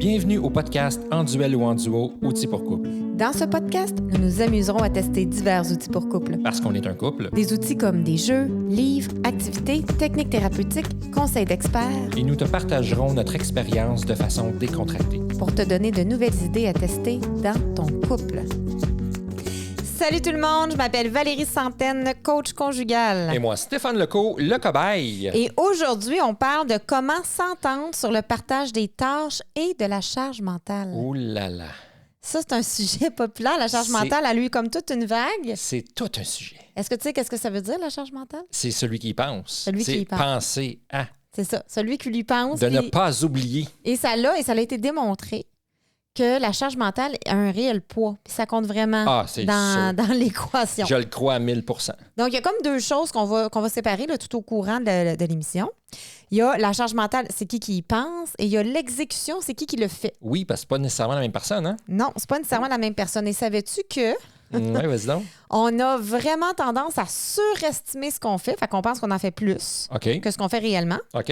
Bienvenue au podcast En duel ou en duo, outils pour couple. Dans ce podcast, nous nous amuserons à tester divers outils pour couple. Parce qu'on est un couple. Des outils comme des jeux, livres, activités, techniques thérapeutiques, conseils d'experts. Et nous te partagerons notre expérience de façon décontractée. Pour te donner de nouvelles idées à tester dans ton couple. Salut tout le monde, je m'appelle Valérie Santaine, coach conjugal. Et moi, Stéphane Lecault, le cobaye. Et aujourd'hui, on parle de comment s'entendre sur le partage des tâches et de la charge mentale. Ouh là là. Ça, c'est un sujet populaire. La charge mentale a eu comme toute une vague. C'est tout un sujet. Est-ce que tu sais qu'est-ce que ça veut dire, la charge mentale? C'est celui qui y pense. Celui qui y pense. Penser à. C'est ça, celui qui lui pense. De ne pas oublier. Et ça a été démontré que la charge mentale a un réel poids. Puis ça compte vraiment dans l'équation. Je le crois à 1000 %. Donc, il y a comme deux choses qu'on va séparer là, tout au courant de l'émission. Il y a la charge mentale, c'est qui y pense, et il y a l'exécution, c'est qui le fait. Oui, parce que c'est pas nécessairement la même personne, hein? Non, c'est pas nécessairement la même personne. Et savais-tu que Oui, vas-y donc. on a vraiment tendance à surestimer ce qu'on fait, fait qu'on pense qu'on en fait plus que ce qu'on fait réellement. OK.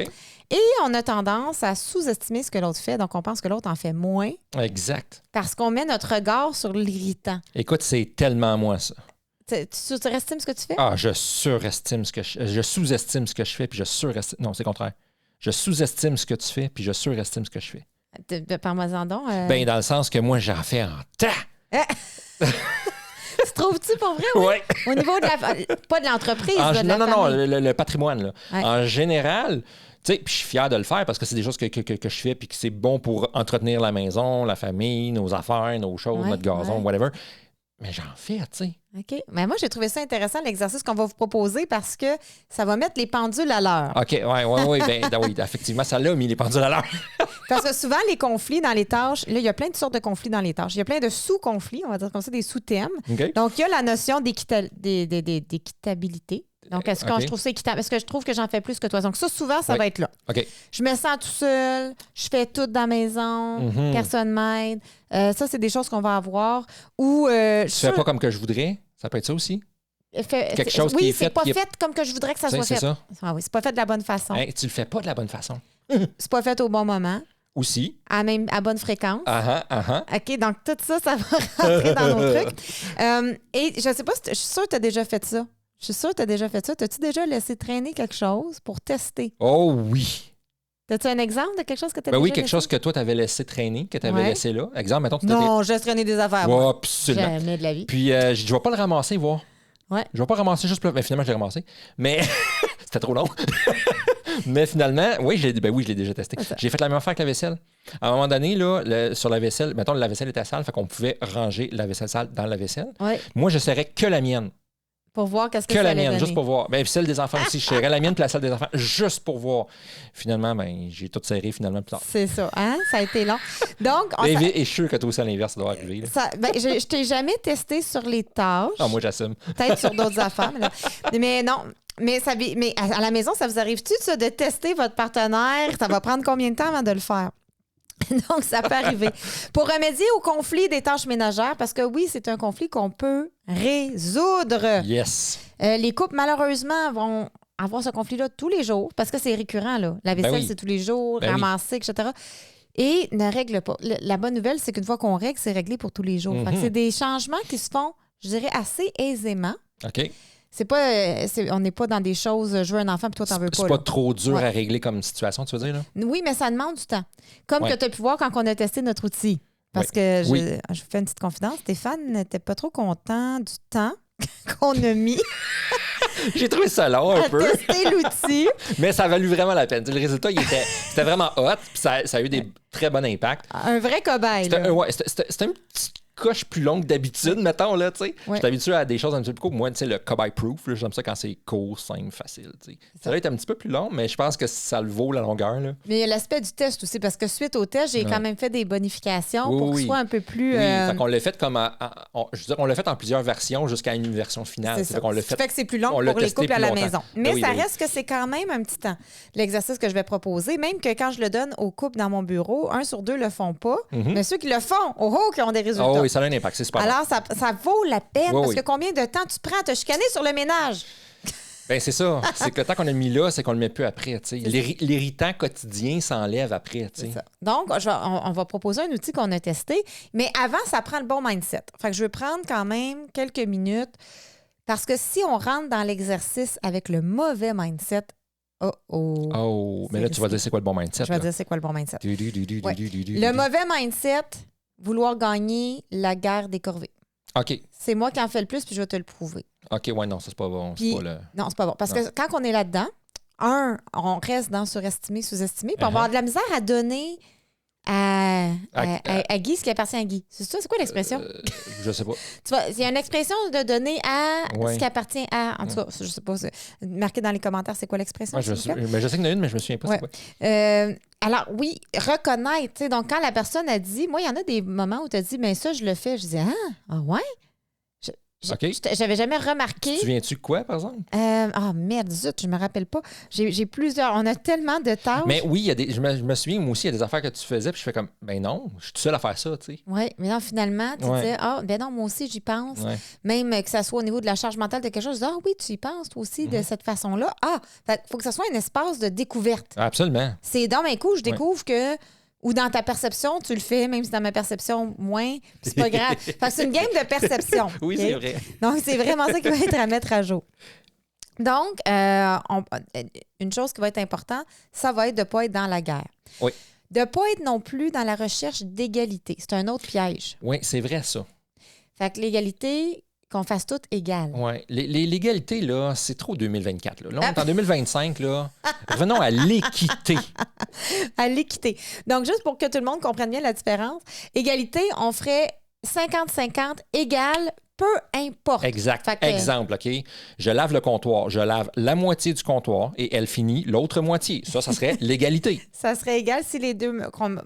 Et on a tendance à sous-estimer ce que l'autre fait, donc on pense que l'autre en fait moins. Exact. Parce qu'on met notre regard sur l'irritant. Écoute, c'est tellement moi, ça. Tu surestimes ce que tu fais? Ah, je surestime ce que je sous-estime ce que je fais, puis je surestime. Non, c'est le contraire. Je sous-estime ce que tu fais, puis je surestime ce que je fais. Parle-moi-en donc. Ben, dans le sens que moi, j'en fais en tas. Tu trouves-tu pour vrai? Oui. Au niveau de pas de l'entreprise, Non, le patrimoine. Là. Ouais. En général, tu sais, puis je suis fier de le faire parce que c'est des choses que je fais puis que c'est bon pour entretenir la maison, la famille, nos affaires, nos choses, notre gazon, whatever. Mais j'en fais, tu sais. OK. Mais moi, j'ai trouvé ça intéressant, l'exercice qu'on va vous proposer, parce que ça va mettre les pendules à l'heure. OK, oui, oui, effectivement, ça l'a mis les pendules à l'heure. Parce que souvent, les conflits dans les tâches, là, il y a plein de sortes de conflits dans les tâches. Il y a plein de sous-conflits, on va dire comme ça, des sous-thèmes. Okay. Donc, il y a la notion d'équitabilité. Donc, est-ce que je trouve ça équitable? Est-ce que je trouve que j'en fais plus que toi? Donc, ça, souvent, ça va être là. OK. Je me sens tout seul, je fais tout dans la maison, personne m'aide. Ça, c'est des choses qu'on va avoir. Ou tu fais pas comme que je voudrais? Ça peut être ça aussi? Quelque chose qui est fait. Oui, c'est pas fait comme que je voudrais que ça soit fait. C'est ça? Ah oui, c'est pas fait de la bonne façon. Hey, tu le fais pas de la bonne façon. C'est pas fait au bon moment. Aussi. À bonne fréquence. Uh-huh. OK, donc tout ça, ça va rentrer dans nos trucs. Et je sais pas, je suis sûre que tu as déjà fait ça. Je suis sûre que tu as déjà fait ça. T'as-tu déjà laissé traîner quelque chose pour tester? Oh oui! As-tu un exemple de quelque chose que tu as Ben déjà oui, quelque laissé? chose que toi, tu avais laissé traîner, que tu avais laissé là. Exemple, mettons, tu Non, je laisse traîner des affaires. Ouais, absolument. Jamais de la vie. Puis, je vais pas le ramasser, voir. Ouais. Je vais pas ramasser juste pour... Mais finalement, je l'ai ramassé. Mais c'était trop long. Mais finalement, oui, je l'ai déjà testé. J'ai fait la même affaire avec la vaisselle. À un moment donné, là, sur la vaisselle, mettons, la vaisselle était sale, fait qu'on pouvait ranger la vaisselle sale dans la vaisselle. Ouais. Moi, je serais que la mienne. Pour voir qu'est-ce que ça allait la mienne, donner. juste pour voir. Ben, celle des enfants aussi. Je serais la mienne puis la celle des enfants, juste pour voir. Finalement, ben, j'ai tout serré finalement plus tard. C'est ça, hein? Ça a été long. Donc, Et je suis sûr que toi aussi, à l'inverse, ça doit arriver. Je t'ai jamais testé sur les tâches. Ah, moi, j'assume. Peut-être sur d'autres affaires. Mais non. Mais à la maison, ça vous arrive-tu ça, de tester votre partenaire? Ça va prendre combien de temps avant de le faire? Donc, ça peut arriver. Pour remédier au conflit des tâches ménagères, parce que oui, c'est un conflit qu'on peut résoudre. Yes. Les couples, malheureusement, vont avoir ce conflit-là tous les jours, parce que c'est récurrent, là. La vaisselle, c'est tous les jours, ramasser, etc. Et ne règle pas. La bonne nouvelle, c'est qu'une fois qu'on règle, c'est réglé pour tous les jours. Fait que c'est des changements qui se font, je dirais, assez aisément. OK. C'est pas, on n'est pas dans des choses, je veux un enfant puis toi, t'en veux pas. C'est pas trop dur à régler comme situation, tu veux dire? Là? Oui, mais ça demande du temps. Comme que tu as pu voir quand on a testé notre outil. Parce que je vous fais une petite confidence. Stéphane n'était pas trop content du temps qu'on a mis. J'ai trouvé ça long un peu. Tester l'outil. Mais ça a valu vraiment la peine. Le résultat, c'était vraiment hot. Puis ça a eu des très bons impacts. Un vrai cobaye. C'était une petite coche plus longue d'habitude, mettons, là, tu sais. Je suis habitué à des choses un petit peu plus courtes. Moi, tu sais, le cobaye proof, j'aime ça quand c'est court, simple, facile, tu sais. Ça va être un petit peu plus long, mais je pense que ça le vaut la longueur, là. Mais il y a l'aspect du test aussi, parce que suite au test, j'ai quand même fait des bonifications pour qu'il soit un peu plus... Oui, fait qu'on l'a fait comme... je veux dire, on l'a fait en plusieurs versions jusqu'à une version finale. C'est ça. Fait que c'est plus long pour les couples à la maison. Mais ça reste que c'est quand même un petit temps. L'exercice que je vais proposer, même que quand je le donne aux couples dans mon bureau, 1 sur 2 le font pas, mais ceux qui le font, qui ont des résultats. Oui, ça a un impact, c'est super. Alors, ça vaut la peine, parce que combien de temps tu prends à te chicaner sur le ménage? Ben c'est ça. C'est que le temps qu'on a mis là, c'est qu'on le met plus après. L'irritant quotidien s'enlève après. C'est ça. Donc, on va proposer un outil qu'on a testé, mais avant, ça prend le bon mindset. Fait que je vais prendre quand même quelques minutes parce que si on rentre dans l'exercice avec le mauvais mindset, mais là, tu vas dire c'est quoi le bon mindset? Je vais dire c'est quoi le bon mindset. Ouais. Le mauvais mindset, vouloir gagner la guerre des corvées. OK. C'est moi qui en fais le plus, puis je vais te le prouver. OK, ouais, non, ça, c'est pas bon. Puis, non, c'est pas bon. Parce que quand on est là-dedans, on reste dans surestimer, sous-estimer, puis on va avoir de la misère à donner à Guy ce qui appartient à Guy. C'est ça? C'est quoi l'expression? Je sais pas. Il y a une expression de donner à ce qui appartient à... En tout cas, je sais pas. Marquez dans les commentaires, c'est quoi l'expression? Ouais, je sais qu'il y en a une, mais je me souviens pas c'est quoi. Alors, oui, reconnaître. Tu sais, donc, quand la personne a dit... Moi, il y en a des moments où tu as dit, mais ça, je le fais. Je dis, ah ouais? OK. J'avais jamais remarqué. Tu souviens-tu de quoi, par exemple? Merde, zut, je me rappelle pas. J'ai plusieurs. On a tellement de tâches. Mais oui, je me souviens, moi aussi, il y a des affaires que tu faisais, puis je fais comme, ben non, je suis tout seul à faire ça, tu sais. Oui, mais non, finalement, tu disais, ben non, moi aussi, j'y pense. Ouais. Même que ça soit au niveau de la charge mentale de quelque chose, oui, tu y penses, toi aussi, de cette façon-là. Il faut que ça soit un espace de découverte. Absolument. C'est dans mes coups, je découvre que. Ou dans ta perception, tu le fais, même si dans ma perception, moins, c'est pas grave. Fait que c'est une game de perception. Oui, okay? C'est vrai. Donc, c'est vraiment ça qui va être à mettre à jour. Donc, une chose qui va être importante, ça va être de ne pas être dans la guerre. Oui. De ne pas être non plus dans la recherche d'égalité. C'est un autre piège. Oui, c'est vrai, ça. Fait que l'égalité, qu'on fasse tout égal. Oui. L'égalité, là, c'est trop 2024. Là, on est en 2025, là. Revenons à l'équité. À l'équité. Donc, juste pour que tout le monde comprenne bien la différence, égalité, on ferait 50-50 égal, peu importe. Exact. Exemple, OK? Je lave le comptoir. Je lave la moitié du comptoir et elle finit l'autre moitié. Ça serait l'égalité. Ça serait égal si les deux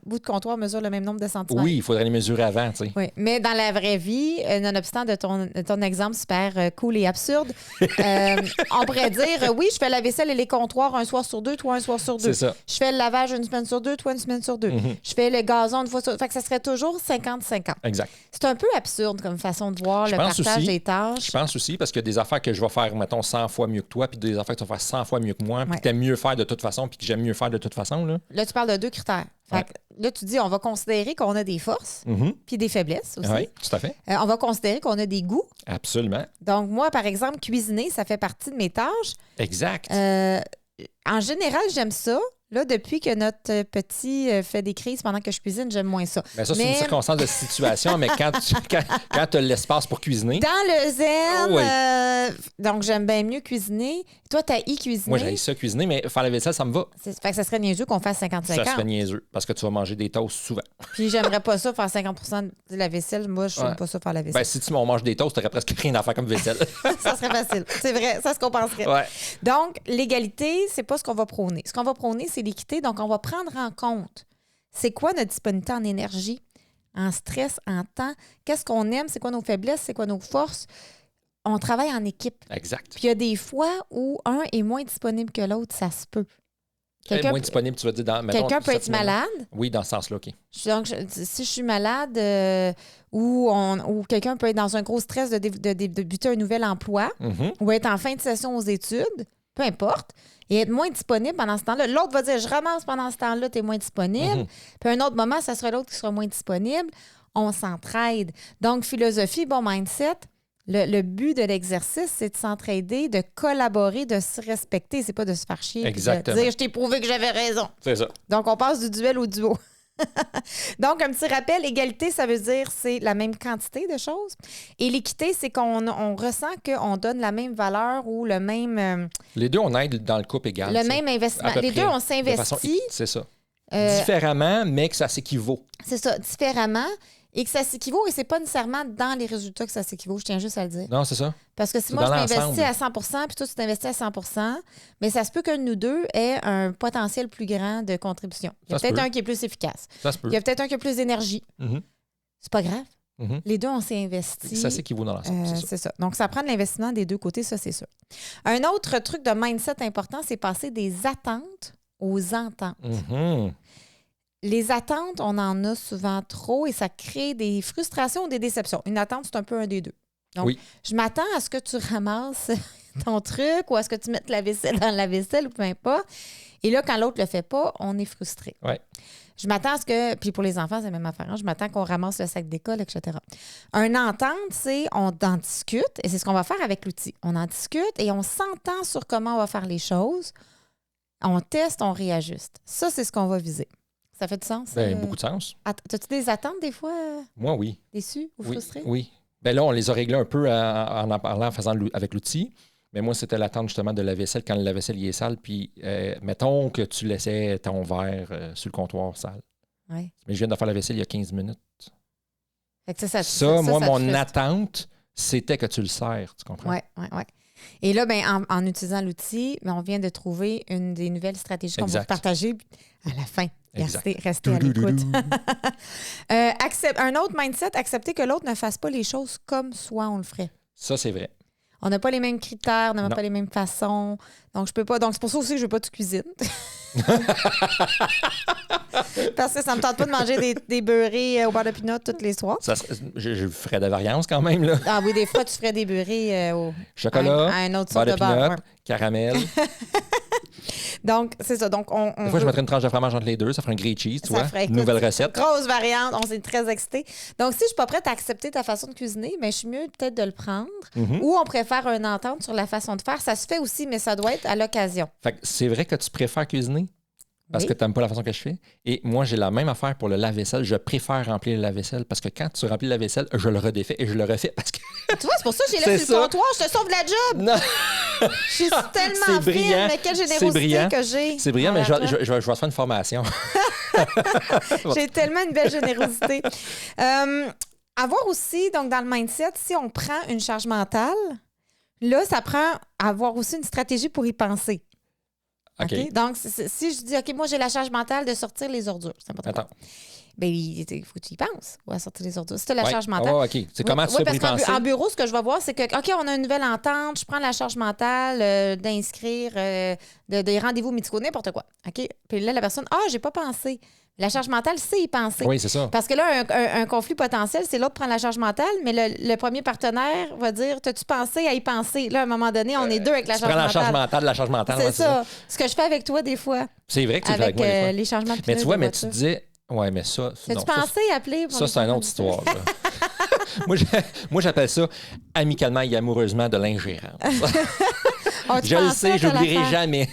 bouts de comptoir mesurent le même nombre de centimètres. Oui, il faudrait les mesurer avant, tu sais. Oui, mais dans la vraie vie, nonobstant de ton exemple super cool et absurde, on pourrait dire, oui, je fais la vaisselle et les comptoirs un soir sur deux, toi un soir sur deux. C'est ça. Je fais le lavage une semaine sur deux, toi une semaine sur deux. Mm-hmm. Je fais le gazon une fois sur deux. Fait que ça serait toujours 50-50. Exact. C'est un peu absurde comme façon de voir le partage des tâches. Je pense aussi, parce qu'il y a des affaires que je vais faire, mettons, 100 fois mieux que toi, puis des affaires que tu vas faire 100 fois mieux que moi, puis que tu aimes mieux faire de toute façon, puis que j'aime mieux faire de toute façon. Là, tu parles de 2 critères. Fait que là, tu dis, on va considérer qu'on a des forces, puis des faiblesses aussi. Oui, tout à fait. On va considérer qu'on a des goûts. Absolument. Donc, moi, par exemple, cuisiner, ça fait partie de mes tâches. Exact. En général, j'aime ça. Là, depuis que notre petit fait des crises pendant que je cuisine, j'aime moins ça. Mais ça, c'est une circonstance de situation, mais quand tu as l'espace pour cuisiner... Dans le zen, donc j'aime bien mieux cuisiner. Toi, t'as cuisiner. Moi, j'aime ça cuisiner, mais faire la vaisselle, ça me va. Fait que ça serait niaiseux qu'on fasse 50-50. Ça serait niaiseux, parce que tu vas manger des toasts souvent. Puis j'aimerais pas ça faire 50% de la vaisselle. Moi, je n'aime pas ça faire la vaisselle. Ben, si tu manges des toasts, t'aurais presque rien à faire comme vaisselle. Ça serait facile. C'est vrai, ça se compenserait. Ouais. Donc, l'égalité, c'est pas ce qu'on va prôner. Ce qu'on va prôner, c'est l'équité. Donc, on va prendre en compte c'est quoi notre disponibilité en énergie, en stress, en temps. Qu'est-ce qu'on aime? C'est quoi nos faiblesses? C'est quoi nos forces? On travaille en équipe. Exact. Puis il y a des fois où un est moins disponible que l'autre, ça se peut. Moins disponible, tu vas dire dans... Quelqu'un peut être malade. Oui, dans ce sens-là, OK. Donc, si je suis malade ou quelqu'un peut être dans un gros stress de débuter un nouvel emploi ou être en fin de session aux études, peu importe, et être moins disponible pendant ce temps-là. L'autre va dire, je ramasse pendant ce temps-là, tu es moins disponible. Puis un autre moment, ça sera l'autre qui sera moins disponible. On s'entraide. Donc, philosophie, bon mindset. Le but de l'exercice, c'est de s'entraider, de collaborer, de se respecter. C'est pas de se faire chier. Exactement. De dire, je t'ai prouvé que j'avais raison. C'est ça. Donc, on passe du duel au duo. Donc, un petit rappel, égalité, ça veut dire c'est la même quantité de choses. Et l'équité, c'est qu'on ressent qu'on donne la même valeur ou le même... les deux, on aide dans le couple égal. Le même investissement. Les deux, on s'investit. C'est ça. Différemment, mais que ça s'équivaut. C'est ça, différemment. Et que ça s'équivaut, et c'est pas nécessairement dans les résultats que ça s'équivaut, je tiens juste à le dire. Non, c'est ça. Parce que si moi, je m'investis à 100 puis toi, tu t'investis à 100 mais ça se peut qu'un de nous deux ait un potentiel plus grand de contribution. Il y a peut-être un qui est plus efficace. Ça se peut. Il y a peut-être un qui a plus d'énergie. C'est pas grave. Les deux, on s'est investis. Ça s'équivaut dans l'ensemble, c'est ça. Donc, ça prend de l'investissement des deux côtés, ça, c'est sûr. Un autre truc de mindset important, c'est passer des attentes aux ententes. Les attentes, on en a souvent trop et ça crée des frustrations ou des déceptions. Une attente, c'est un peu un des deux. Donc, Oui. je m'attends à ce que tu ramasses ton truc ou à ce que tu mettes la vaisselle dans la vaisselle ou peu importe. Et là, quand l'autre le fait pas, on est frustré. Ouais. Je m'attends à ce que, puis pour les enfants, c'est la même affaire, hein, je m'attends qu'on ramasse le sac d'école, etc. Un entente, c'est on en discute, et c'est ce qu'on va faire avec l'outil. On en discute et on s'entend sur comment on va faire les choses. On teste, on réajuste. Ça, c'est ce qu'on va viser. Ça fait du sens? Beaucoup de sens. As-tu des attentes des fois Moi, oui. déçues ou Oui, frustrées? oui. Ben là, on les a réglés un peu en parlant, en faisant avec l'outil. Mais moi, c'était l'attente justement de la vaisselle quand la vaisselle y est sale. Puis, mettons que tu laissais ton verre sur le comptoir sale. Ouais. Mais je viens de faire la vaisselle il y a 15 minutes. Fait que ça, Moi, te mon frustre. attente, c'était que tu le sers. Tu comprends? Oui, oui, oui. Et là, ben, en utilisant l'outil, ben, on vient de trouver une des nouvelles stratégies qu'on va Exact. vous partager à la fin. Exact. Restez à l'écoute. Un autre mindset, accepter que l'autre ne fasse pas les choses comme soi on le ferait. Ça, c'est vrai. On n'a pas les mêmes critères, on n'a Non. pas les mêmes façons. Donc, je peux pas. Donc, c'est pour ça aussi que je ne veux pas que tu cuisines. Parce que ça me tente pas de manger des beurrés au beurre de pinot tous les soirs. Je ferais de la variance quand même. Là. Ah oui, des fois, tu ferais des beurrés Chocolat, à un autre beurre sorte de de beurre. pinot, Ouais. caramel. Donc, c'est ça. Donc, on Des fois, je mettrais une tranche de fromage entre les deux. Ça ferait un grilled cheese, tu Ça vois. ferait, écoute, Nouvelle recette. Grosse variante, on s'est très excités. Donc, si je suis pas prête à accepter ta façon de cuisiner, mais je suis mieux peut-être de le prendre. Ou on préfère une entente sur la façon de faire. Ça se fait aussi, mais ça doit être à l'occasion. Fait que c'est vrai que tu préfères cuisiner parce Oui. que tu n'aimes pas la façon que je fais. Et moi, j'ai la même affaire pour le lave-vaisselle. Je préfère remplir le lave-vaisselle parce que quand tu remplis le lave-vaisselle, je le redéfais et je le refais parce que. Tu vois, c'est pour ça que j'ai C'est laissé sur le ça. comptoir. Je te sauve de la job. Non! Je suis tellement C'est fine, brillant. mais quelle C'est générosité brillant. que j'ai. C'est brillant, mais envers toi. je vais te faire une formation. J'ai tellement une belle générosité. Avoir aussi, donc dans le mindset, si on prend une charge mentale, là, ça prend avoir aussi une stratégie pour y penser. OK. OK? Donc, si je dis, OK, moi, j'ai la charge mentale de sortir les ordures, c'est n'importe quoi. Attends. Ben, il faut que tu y penses, à sortir les ordures. Si tu as la Ouais. charge mentale. Oh, OK. C'est comment tu fais pour y parce penser? qu'en bureau, ce que je vais voir, c'est que, OK, on a une nouvelle entente, je prends la charge mentale d'inscrire des rendez-vous médicaux, n'importe quoi. OK? Puis là, la personne, j'ai pas pensé. La charge mentale, c'est y penser. Oui, c'est ça. Parce que là, un conflit potentiel, c'est l'autre prend la charge mentale, mais le premier partenaire va dire, t'as-tu pensé à y penser? Là, à un moment donné, on est deux avec la Tu charge prends la mentale. charge mentale, la charge mentale. C'est ouais, ça. Ce que je fais avec toi des fois, C'est vrai que tu le fais avec avec moi des fois. les changements de Mais pneus tu vois, de mais tu voiture. disais. Ouais, mais ça. T'as-tu non, ça, pensé à appeler? pour Ça, les c'est une changements autre de histoire. là. Moi, j'appelle ça amicalement et amoureusement de l'ingérence. As-tu Je le pensé à sais, je telle n'oublierai affaire? jamais.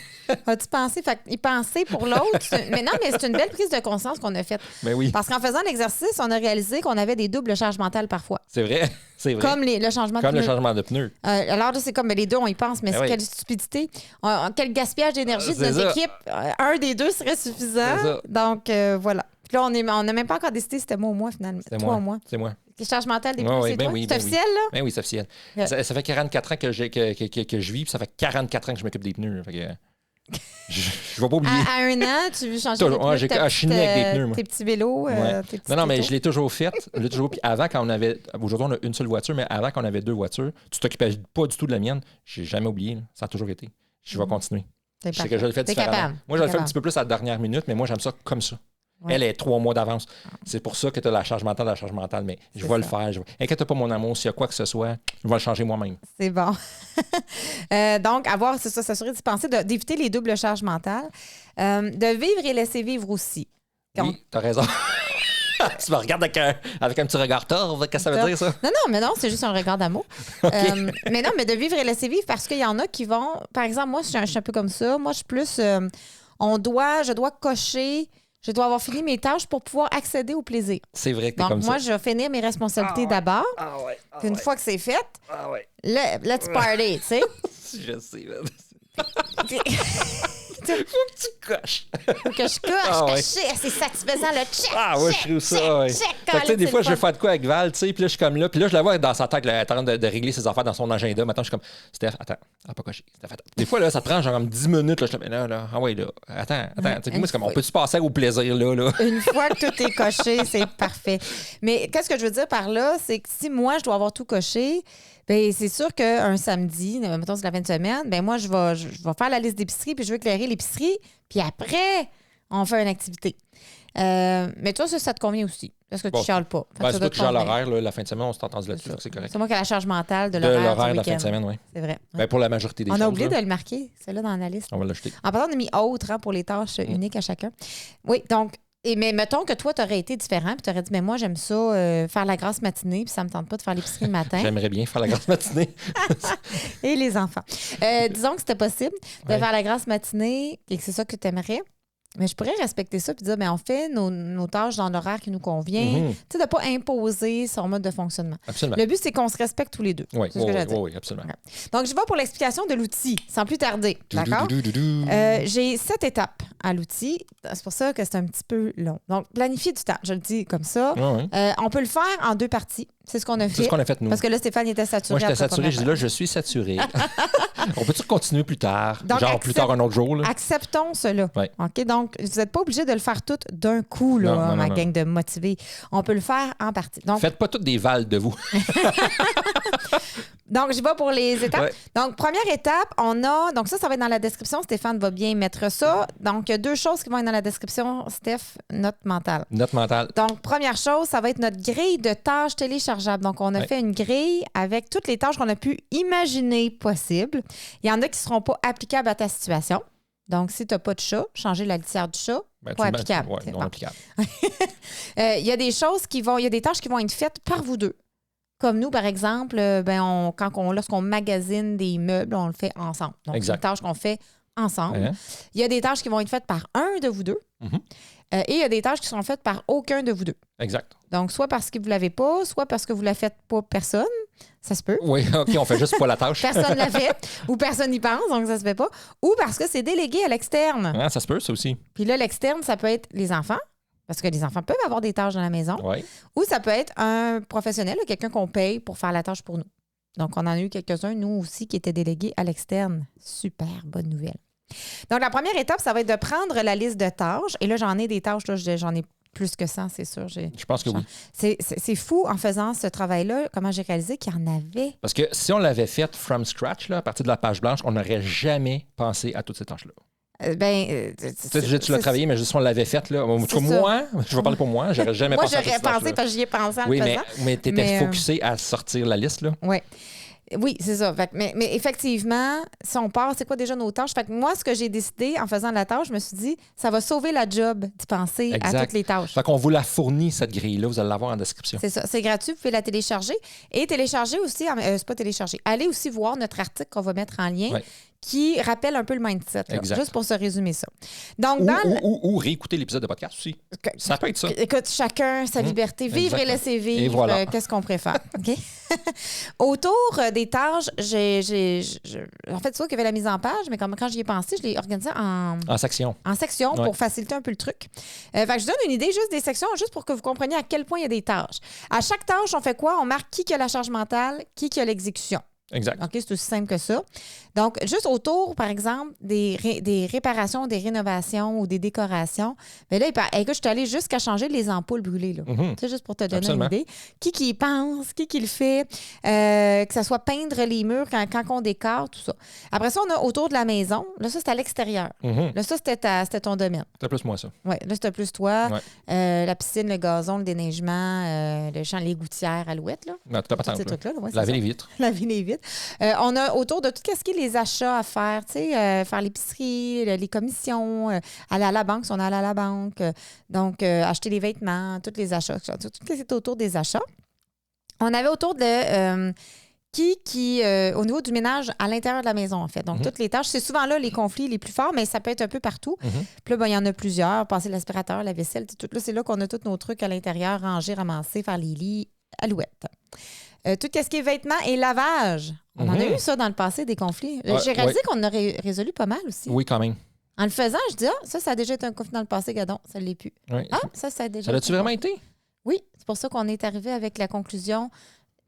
As-tu pensé? Fait y penser pour l'autre. Mais non, mais c'est une belle prise de conscience qu'on a faite. Mais oui, Parce qu'en faisant l'exercice, on a réalisé qu'on avait des doubles charges mentales parfois. c'est vrai. C'est vrai. Comme le changement Comme de le pneu. changement de pneus. Alors là, c'est comme les deux, on y pense, mais Ben c'est oui. quelle stupidité. Quel gaspillage d'énergie de C'est notre ça. équipe. Un des deux serait suffisant. C'est ça. Donc, voilà. Puis là, on n'a même pas encore décidé si c'était moi ou moi, finalement. C'est Toi moi. ou moi. C'est moi. Les charges mentales des Ouais, pneus, ouais, c'est ben toi? oui, C'est ben oui. officiel, là? Ben oui, c'est officiel. Ouais. Ça fait 44 ans que je vis, puis ça fait 44 ans que je m'occupe des pneus. Fait que, je vais pas oublier. À 1 an, tu veux changer Toujours. les pneus Ouais, de j'ai ta chiné petite, avec des pneus, moi. tes petits vélos. Ouais. Tes petits Non, mais tétos. je l'ai toujours fait. Je l'ai toujours. Puis avant, quand on avait. Aujourd'hui, on a une seule voiture, mais avant, quand on avait deux voitures, tu t'occupais pas du tout de la mienne. J'ai jamais oublié. Là. Ça a toujours été. Je vais continuer. C'est Je sais que parfait. je le fais T'es différemment. capable. Moi, je le T'es fais un capable. petit peu plus à la dernière minute, mais moi, j'aime ça comme ça. Ouais. Elle est 3 mois d'avance. C'est pour ça que tu as la charge mentale, mais je C'est vais le ça. faire. Inquiète pas, mon amour, s'il y a quoi que ce soit, je vais le changer moi-même. C'est bon. Donc, c'est ça, s'assurer d'y penser, d'éviter les doubles charges mentales. De vivre et laisser vivre aussi. Oui, t'as raison. Tu me regardes avec un petit regard tort. Qu'est-ce que ça veut dire, ça? Non, mais non, c'est juste un regard d'amour. Mais non, mais de vivre et laisser vivre parce qu'il y en a qui vont. Par exemple, moi, je suis un peu comme ça. Moi, je suis plus. Je dois cocher. Je dois avoir fini mes tâches pour pouvoir accéder au plaisir. C'est vrai que t'es Donc, comme moi, ça. je vais finir mes responsabilités d'abord. Puis une fois que c'est fait, let's party, tu sais. Je sais, man. Puis- Faut que tu coches. Faut que je coche, Ah ouais. c'est satisfaisant, le check. Ah ouais, check, je trouve ça. check, Ouais. check. Fait que, tu sais, Colin, des c'est fois, le je vais fun. faire de quoi avec Val, tu sais, puis là, je suis comme là, puis là, je la vois dans sa tête, là, elle est en train de régler ses affaires dans son agenda. Maintenant, je suis comme, Steph, attends, elle a pas coché. Steph, attends. Des fois, là, ça te prend genre comme 10 minutes, là, je suis comme, là, ah ouais, là, attends. Tu sais, moi, c'est comme, on peut-tu passer au plaisir, là? Une fois que tout est coché, c'est parfait. Mais qu'est-ce que je veux dire par là, c'est que si moi, je dois avoir tout coché, bien, c'est sûr qu'un samedi, mettons c'est la fin de semaine, bien moi, je vais faire la liste d'épicerie, puis je veux éclairer l'épicerie, puis après, on fait une activité. Mais toi, ça te convient aussi. Parce que tu ne chiales pas. C'est toi qui gères l'horaire. La fin de semaine, on s'est entendu là-dessus. C'est correct. C'est moi qui ai la charge mentale de l'horaire de la fin de semaine, oui. C'est vrai. Pour la majorité des choses. On a oublié de le marquer. C'est là dans la liste. On va l'ajouter. En parlant, on a mis autre pour les tâches uniques à chacun. Oui, donc... mais mettons que toi, tu aurais été différent puis tu aurais dit, mais moi, j'aime ça, faire la grasse matinée puis ça me tente pas de faire l'épicerie le matin. J'aimerais bien faire la grasse matinée. Et les enfants. Disons que c'était possible de faire la grasse matinée et que c'est ça que tu aimerais. Mais je pourrais respecter ça puis dire, on fait nos tâches dans l'horaire qui nous convient. Tu sais, de ne pas imposer son mode de fonctionnement. Absolument. Le but, c'est qu'on se respecte tous les deux. Oui, c'est ce que j'ai dit. Oui, absolument. Okay. Donc, je vais pour l'explication de l'outil, sans plus tarder. D'accord? J'ai 7 étapes à l'outil. C'est pour ça que c'est un petit peu long. Donc, planifier du temps. Je le dis comme ça. On peut le faire en 2 parties. C'est ce qu'on a fait. C'est ce qu'on a fait, nous. Parce que là, Stéphane était saturé. Moi, j'étais saturé. Je dis là, je suis saturé. On peut-tu continuer plus tard? Donc, plus tard, un autre jour. Là? Acceptons cela. Ouais. OK? Donc, vous n'êtes pas obligé de le faire tout d'un coup, là, ma gang de motivés. On peut le faire en partie. Donc, faites pas toutes des vals de vous. Donc, je vais pour les étapes. Ouais. Donc, première étape, on a... Donc, ça va être dans la description. Stéphane va bien mettre ça. Donc, il y a 2 choses qui vont être dans la description, Steph. Note mentale. Note mentale. Donc, première chose, ça va être notre grille de tâches téléchargeables. Donc, on a fait une grille avec toutes les tâches qu'on a pu imaginer possibles. Il y en a qui ne seront pas applicables à ta situation. Donc, si tu n'as pas de chat, changer la litière du chat, pas applicable. Oui, non applicable. Il y a des choses qui vont... Il y a des tâches qui vont être faites par vous deux. Comme nous, par exemple, lorsqu'on magasine des meubles, on le fait ensemble. Donc, c'est une tâche qu'on fait ensemble. Il y a des tâches qui vont être faites par un de vous deux. Et il y a des tâches qui sont faites par aucun de vous deux. Exact. Donc, soit parce que vous ne l'avez pas, soit parce que vous ne la faites pas personne. Ça se peut. Oui, OK, on fait juste pas la tâche. Personne ne l'a fait ou personne n'y pense, donc ça se fait pas. Ou parce que c'est délégué à l'externe. Ah, ça se peut, ça aussi. Puis là, l'externe, ça peut être les enfants. Parce que les enfants peuvent avoir des tâches dans la maison. Ouais. Ou ça peut être un professionnel, quelqu'un qu'on paye pour faire la tâche pour nous. Donc, on en a eu quelques-uns, nous aussi, qui étaient délégués à l'externe. Super, bonne nouvelle. Donc, la première étape, ça va être de prendre la liste de tâches. Et là, j'en ai des tâches, là, j'en ai plus que 100, c'est sûr. Je pense que oui. C'est fou, en faisant ce travail-là, comment j'ai réalisé qu'il y en avait. Parce que si on l'avait fait from scratch, là, à partir de la page blanche, on n'aurait jamais pensé à toutes ces tâches-là. Tu l'as travaillé, mais juste si on l'avait fait, là. Moi, je vais parler pour moi, j'aurais jamais pensé à j'aurais pensé parce que j'y ai pensé en le faisant. Mais tu étais focusé à sortir la liste, là. Oui, c'est ça. Mais effectivement, si on part, c'est quoi déjà nos tâches? Fait que moi, ce que j'ai décidé en faisant la tâche, je me suis dit, ça va sauver la job d'y penser à toutes les tâches. Fait qu'on vous la fournit, cette grille-là. Vous allez l'avoir en description. C'est ça. C'est gratuit. Vous pouvez la télécharger. Et télécharger aussi, c'est pas télécharger. Allez aussi voir notre article qu'on va mettre en lien. Qui rappelle un peu le mindset, juste pour se résumer ça. Donc, ou réécouter l'épisode de podcast aussi. Ça peut être ça. Écoute, chacun sa liberté. Vivre et laisser vivre. Et voilà. Qu'est-ce qu'on préfère? OK? Autour des tâches, en fait, c'est sûr qu'il y avait la mise en page, mais quand j'y ai pensé, je l'ai organisé en section. En section pour faciliter un peu le truc. Fait que je donne une idée juste des sections, juste pour que vous compreniez à quel point il y a des tâches. À chaque tâche, on fait quoi? On marque qui a la charge mentale, qui a l'exécution. Exact. OK, c'est aussi simple que ça. Donc, juste autour, par exemple, des réparations, des rénovations ou des décorations, bien là, écoute, je suis allée jusqu'à changer les ampoules brûlées. Là. C'est juste pour te donner une idée. Qui y pense, qui le fait, que ça soit peindre les murs quand on décore, tout ça. Après ça, on a autour de la maison. Là, ça, c'est à l'extérieur. Là, ça, c'était ton domaine. C'était plus moi, ça. Oui, là, c'était plus toi. La piscine, le gazon, le déneigement, le champ, les gouttières, alouettes. Là. Non, tout à ces trucs-là. Laver les vitres. Laver les vitres. On a autour de tout ce qui est les achats à faire, tu sais, faire l'épicerie, les commissions, aller à la banque si on allait à la banque, donc acheter les vêtements, tous les achats, tout ce qui est autour des achats. On avait autour de au niveau du ménage à l'intérieur de la maison, en fait. Donc, toutes les tâches, c'est souvent là les conflits les plus forts, mais ça peut être un peu partout. Puis là, il y en a plusieurs, passer l'aspirateur, la vaisselle, tout là, c'est là qu'on a tous nos trucs à l'intérieur, ranger, ramasser, faire les lits, alouettes. Tout ce qui est vêtements et lavage. On en a eu ça dans le passé, des conflits. J'ai réalisé qu'on en a résolu pas mal aussi. Oui, quand même. En le faisant, je dis, ça a déjà été un conflit dans le passé, gadon, ça ne l'est plus. Oui. Ça a déjà Ça l'a-tu vraiment été? Oui, c'est pour ça qu'on est arrivé avec la conclusion.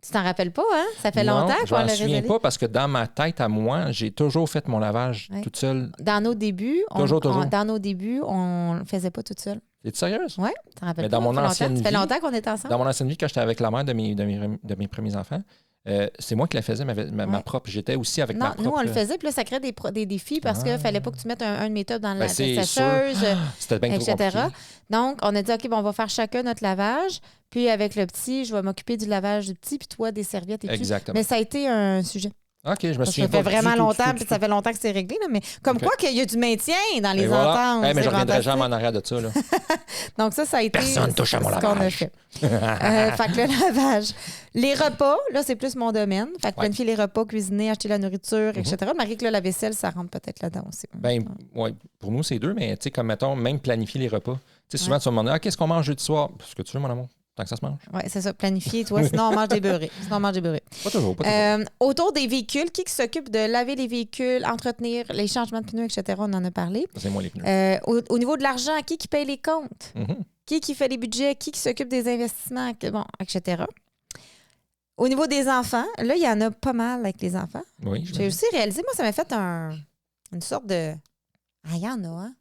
Tu t'en rappelles pas, hein? Ça fait longtemps qu'on l'a résolu. Je ne me souviens pas parce que dans ma tête à moi, j'ai toujours fait mon lavage toute seule. Dans nos débuts, toujours. Dans nos débuts, on ne le faisait pas toute seule. Es-tu sérieuse? Oui, tu t'en rappelles Mais pas. Dans mon ancienne vie, ça fait longtemps qu'on est ensemble. Dans mon ancienne vie, quand j'étais avec la mère de mes premiers enfants, C'est moi qui la faisais, ma propre. J'étais aussi avec ma propre. Nous, on le faisait, puis là, ça crée des défis parce qu'il fallait pas que tu mettes un de mes tubs dans la sécheuse, c'était bien trop etc. compliqué. Donc, on a dit, OK, bon, on va faire chacun notre lavage. Puis avec le petit, je vais m'occuper du lavage du petit, puis toi, des serviettes et tout. Exactement. Mais ça a été un sujet. OK, je me souviens pas. Ça fait vraiment longtemps, puis ça fait longtemps que c'est réglé, là, mais comme quoi qu'il y a du maintien dans les ententes. Mais je ne reviendrai jamais en arrière de ça. Là. Donc ça a été Personne touche à mon lavage. Qu'on a fait. Fait que le lavage. Les repas, là, c'est plus mon domaine. Fait que planifier les repas, cuisiner, acheter la nourriture, etc. Malgré que là, la vaisselle, ça rentre peut-être là-dedans aussi. Pour nous, c'est deux, mais tu sais, comme mettons, même planifier les repas. Tu sais, souvent, tu vas me demander, qu'est-ce qu'on mange jeudi soir? Ce que tu veux, mon amour. Tant que ça se mange. Oui, c'est ça, planifier, toi. Sinon, on mange des beurrés. Pas toujours. Autour des véhicules, qui s'occupe de laver les véhicules, entretenir les changements de pneus, etc., on en a parlé. C'est moi les pneus. Au niveau de l'argent, qui paye les comptes? Qui fait les budgets? Qui s'occupe des investissements? Bon, etc. Au niveau des enfants, là, il y en a pas mal avec les enfants. Oui. J'ai aussi réalisé, moi, ça m'a fait une sorte de... Ah, il y en a, hein?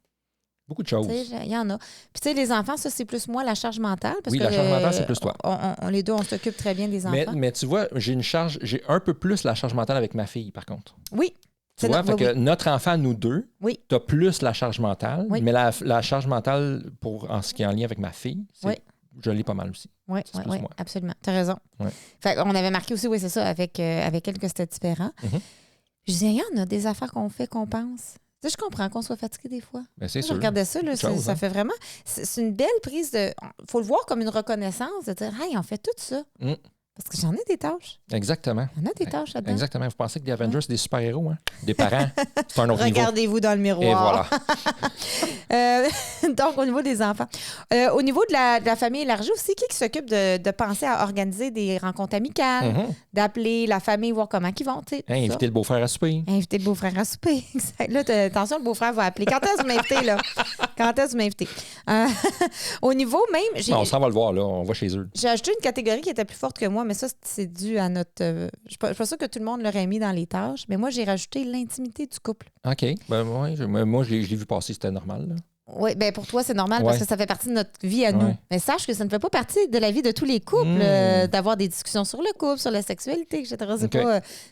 Beaucoup de choses. Il y en a. Puis, tu sais, les enfants, ça, c'est plus moi, la charge mentale. Parce que la charge mentale, c'est plus toi. Les deux, on s'occupe très bien des enfants. Mais tu vois, j'ai un peu plus la charge mentale avec ma fille, par contre. Oui. Tu vois, que notre enfant, nous deux, tu as plus la charge mentale, mais la charge mentale, en ce qui est en lien avec ma fille, je l'ai pas mal aussi. Oui, absolument. Tu as raison. Fait on avait marqué aussi, c'est ça, avec elle que c'était différent. Je disais, il y en a des affaires qu'on fait, qu'on pense. Tu sais, je comprends qu'on soit fatigué des fois. Ben, c'est sûr. Je regardais ça, là, ça fait vraiment... C'est une belle prise de... Il faut le voir comme une reconnaissance, de dire, hey, on fait tout ça. Parce que j'en ai des tâches. Exactement. Il y en a des tâches là-dedans. Exactement. Vous pensez que les Avengers, c'est des super-héros, hein? Des parents, c'est un autre niveau. Regardez-vous dans le miroir. Et voilà. Donc, au niveau des enfants. Au niveau de la famille élargie aussi, qui s'occupe de penser à organiser des rencontres amicales, d'appeler la famille, voir comment ils vont. Inviter le beau-frère à souper. Inviter le beau-frère à souper. Là, attention, le beau-frère va appeler. Quand est-ce que vous m'invitez, là? Quand est-ce que vous m'invitez? Au niveau même... on s'en va le voir, là. On va chez eux. J'ai ajouté une catégorie qui était plus forte que moi, mais ça, c'est dû à notre... je ne suis pas sûre que tout le monde l'aurait mis dans les tâches, mais moi, j'ai rajouté l'intimité du couple. OK. Moi, je l'ai vu passer, c'était normal, là. Oui, bien pour toi, c'est normal parce que ça fait partie de notre vie à nous. Mais sache que ça ne fait pas partie de la vie de tous les couples d'avoir des discussions sur le couple, sur la sexualité, etc.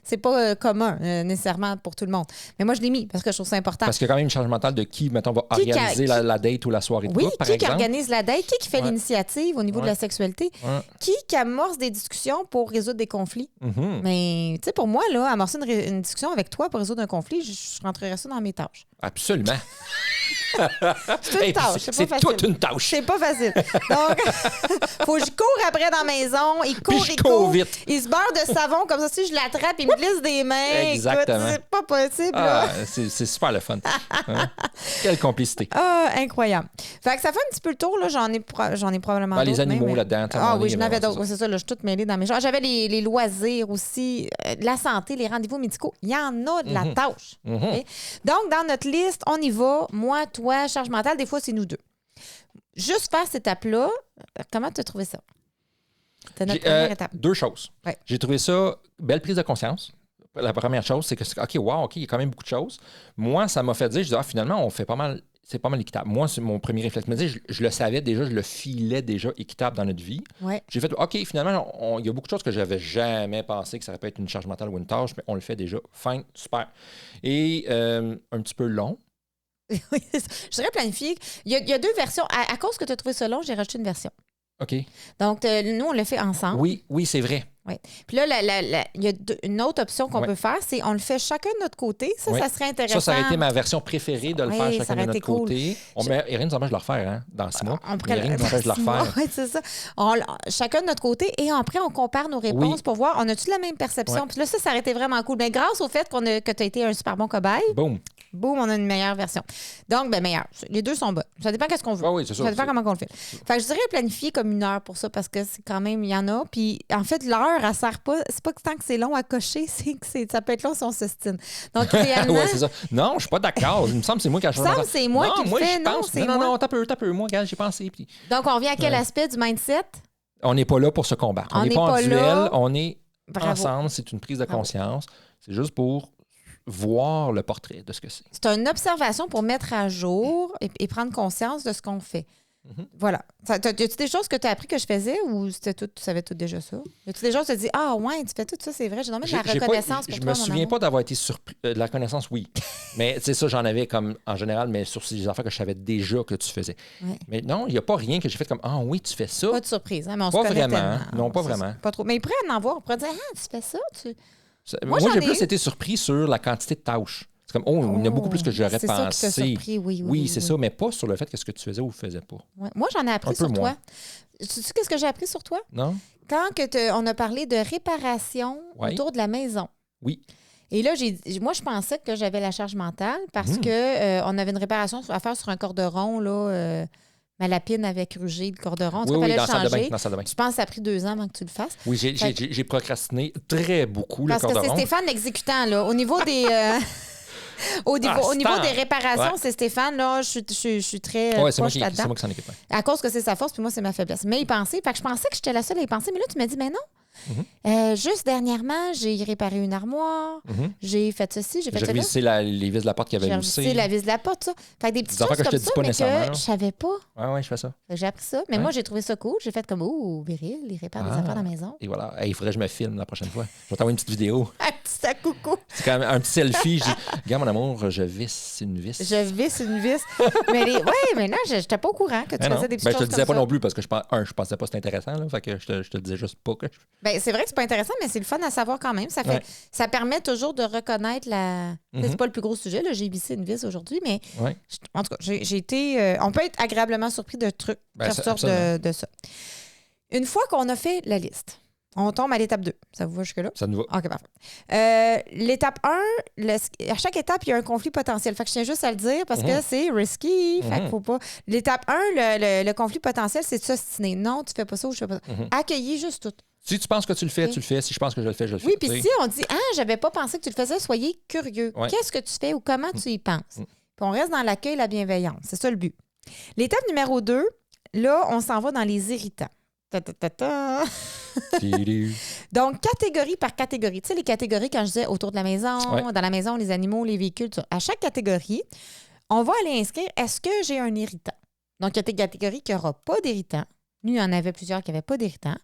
C'est pas commun nécessairement pour tout le monde. Mais moi, je l'ai mis parce que je trouve ça important. Parce qu'il y a quand même une charge mentale de qui, mettons, va organiser la date ou la soirée de couple, par exemple. Qui organise la date, qui fait l'initiative au niveau de la sexualité, qui amorce des discussions pour résoudre des conflits. Mais, tu sais, pour moi, là, amorcer une discussion avec toi pour résoudre un conflit, je rentrerais ça dans mes tâches. Absolument. C'est une tâche. C'est toute une tâche. C'est pas facile. Donc, faut que je cours après dans la maison. Il court vite. Il se beurre de savon comme ça. Si je l'attrape, il me glisse des mains. Exactement. Écoute, c'est pas possible. C'est super le fun. Quelle complicité. Incroyable. Fait que ça fait un petit peu le tour. Là. J'en ai probablement d'autres. Les animaux là-dedans. Oui, j'en avais d'autres. C'est ça. Là, je suis toute mêlée dans mes genres. J'avais les loisirs aussi, la santé, les rendez-vous médicaux. Il y en a de la tâche. Okay? Donc, dans notre liste, on y va. Moi, toi, charge mentale, des fois, c'est nous deux. Juste faire cette étape-là, comment tu as trouvé ça? C'est notre première étape. Deux choses. Ouais. J'ai trouvé ça belle prise de conscience. La première chose, c'est que, OK, il y a quand même beaucoup de choses. Moi, ça m'a fait dire, je dis, finalement, on fait pas mal, c'est pas mal équitable. Moi, c'est mon premier réflexe. Je le savais déjà, je le filais déjà équitable dans notre vie. Ouais. J'ai fait, OK, finalement, il y a beaucoup de choses que j'avais jamais pensé que ça aurait pu être une charge mentale ou une tâche, mais on le fait déjà. Fin, super. Et un petit peu long. Oui, je dirais planifier. Il y a deux versions. À cause que tu as trouvé ça long, j'ai rajouté une version. OK. Donc, nous, on le fait ensemble. Oui, c'est vrai. Oui. Puis là, il y a une autre option qu'on peut faire, c'est on le fait chacun de notre côté. Ça serait intéressant. Ça aurait été ma version préférée de le faire chacun de notre côté. Rien ne nous empêche de le refaire dans 6 mois. Rien ne nous empêche de le refaire. Oui, c'est ça. Chacun de notre côté. Et après, on compare nos réponses pour voir, on a-tu la même perception? Puis là, ça aurait été vraiment cool. Mais grâce au fait que tu as été un super bon cobaye. Boum, on a une meilleure version. Donc, meilleure. Les deux sont bonnes. Ça dépend qu'est-ce qu'on veut. Oui, c'est ça. Ça dépend comment on le fait. Fait que je dirais planifier comme 1 heure pour ça parce que c'est quand même, il y en a. Puis, en fait, l'heure, elle sert pas. C'est pas que tant que c'est long à cocher, c'est que ça peut être long si on s'estime. Donc, réellement. Oui, c'est ça. Non, je suis pas d'accord. Il me semble que c'est moi qui ai changé. Il me semble que c'est moi qui le fais. Non, c'est moi. Non, t'as peu. Moi, regarde, j'ai pensé. Puis... Donc, on revient à quel aspect du mindset? On n'est pas là pour se combattre. On n'est pas en duel. Là. On est ensemble. C'est une prise de conscience. C'est juste pour voir le portrait de ce que c'est. C'est une observation pour mettre à jour et prendre conscience de ce qu'on fait. Voilà. Y a-tu des choses que tu as appris que je faisais ou c'était tout, tu savais tout déjà ça? Y a-tu des choses que tu te dis, ah ouais, tu fais tout ça, c'est vrai, j'ai nommé de la reconnaissance pour je toi, me souviens pas d'avoir été surpris. De la reconnaissance, oui. Mais c'est ça, j'en avais comme en général, mais sur ces affaires que je savais déjà que tu faisais. Ouais. Mais non, il n'y a pas rien que j'ai fait comme, ah oui, tu fais ça. Pas de surprise, hein, mais on Pas se connaît vraiment. tellement. Non, pas vraiment. Pas trop. Mais il pourrait en avoir. On pourrait dire, ah, tu fais ça, Moi, j'ai plus été surpris sur la quantité de tâches. C'est comme, oh, il y en a beaucoup plus que j'aurais pensé. C'est ça qui t'a surpris, oui, c'est ça, mais pas sur le fait que ce que tu faisais ou faisais pas. Ouais. Moi, j'en ai appris sur toi. Tu sais qu'est-ce que j'ai appris sur toi? Non? Quand on a parlé de réparation autour de la maison. Oui. Et là, moi, je pensais que j'avais la charge mentale parce que on avait une réparation à faire sur un corderon, là. Ma lapine avait crugé le corderon. Oui, fallait dans le changer. dans la salle de bain. Je pense que ça a pris 2 ans avant que tu le fasses. Oui, j'ai procrastiné très beaucoup le corderon. Parce que c'est Stéphane l'exécutant, là. Au niveau des... Au niveau des réparations, c'est Stéphane, là, je suis très proche là-dedans. C'est moi qui s'en occupe. À cause que c'est sa force, puis moi, c'est ma faiblesse. Mais il pensait, fait que je pensais que j'étais la seule à y penser, mais là, tu m'as dit, mais non. Juste dernièrement, j'ai réparé une armoire, j'ai fait ceci, j'ai fait ça. J'ai revisé les vis de la porte qui avaient loussé. J'ai la vis de la porte, ça. Fait que des petites choses comme ça, mais que je savais pas. Oui, je fais ça. J'ai appris ça. Mais moi, j'ai trouvé ça cool. J'ai fait comme, oh, Viril, il répare des affaires dans la maison. Et voilà. Il faudrait que je me filme la prochaine fois. Je vais t'envoyer une petite vidéo. Un petit coucou. C'est quand même un petit selfie. Je dis, regarde, mon amour, je visse une vis. Je visse une vis. mais non, j'étais pas au courant que tu faisais des petites choses. Je te le disais pas non plus parce que je pensais pas que c'était intéressant. Là, fait que je te le disais juste pas. C'est vrai que c'est pas intéressant, mais c'est le fun à savoir quand même. Ça permet toujours de reconnaître la. C'est pas le plus gros sujet. Là. J'ai vissé une vis aujourd'hui, mais en tout cas, j'ai été. On peut être agréablement surpris de trucs qui ressortent de ça. Une fois qu'on a fait la liste, on tombe à l'étape 2. Ça vous va jusque-là? Ça nous va. OK, parfait. L'étape 1, à chaque étape, il y a un conflit potentiel. Fait que je tiens juste à le dire parce que c'est risky. Fait qu'il faut pas. L'étape 1, le conflit potentiel, c'est de s'ostiner. Non, tu fais pas ça ou je fais pas ça. Accueillir juste tout. Si tu penses que tu le fais, tu le fais. Si je pense que je le fais, je le fais. Oui, puis si on dit, j'avais pas pensé que tu le faisais, soyez curieux. Ouais. Qu'est-ce que tu fais ou comment tu y penses? Puis on reste dans l'accueil et la bienveillance. C'est ça le but. L'étape numéro 2, là, on s'en va dans les irritants. Donc, catégorie par catégorie. Tu sais, les catégories, quand je disais autour de la maison, dans la maison, les animaux, les véhicules, à chaque catégorie, on va aller inscrire est-ce que j'ai un irritant? Donc, il y a des catégories qui n'auront pas d'irritant. Nous, il y en avait plusieurs qui n'avaient pas d'irritant.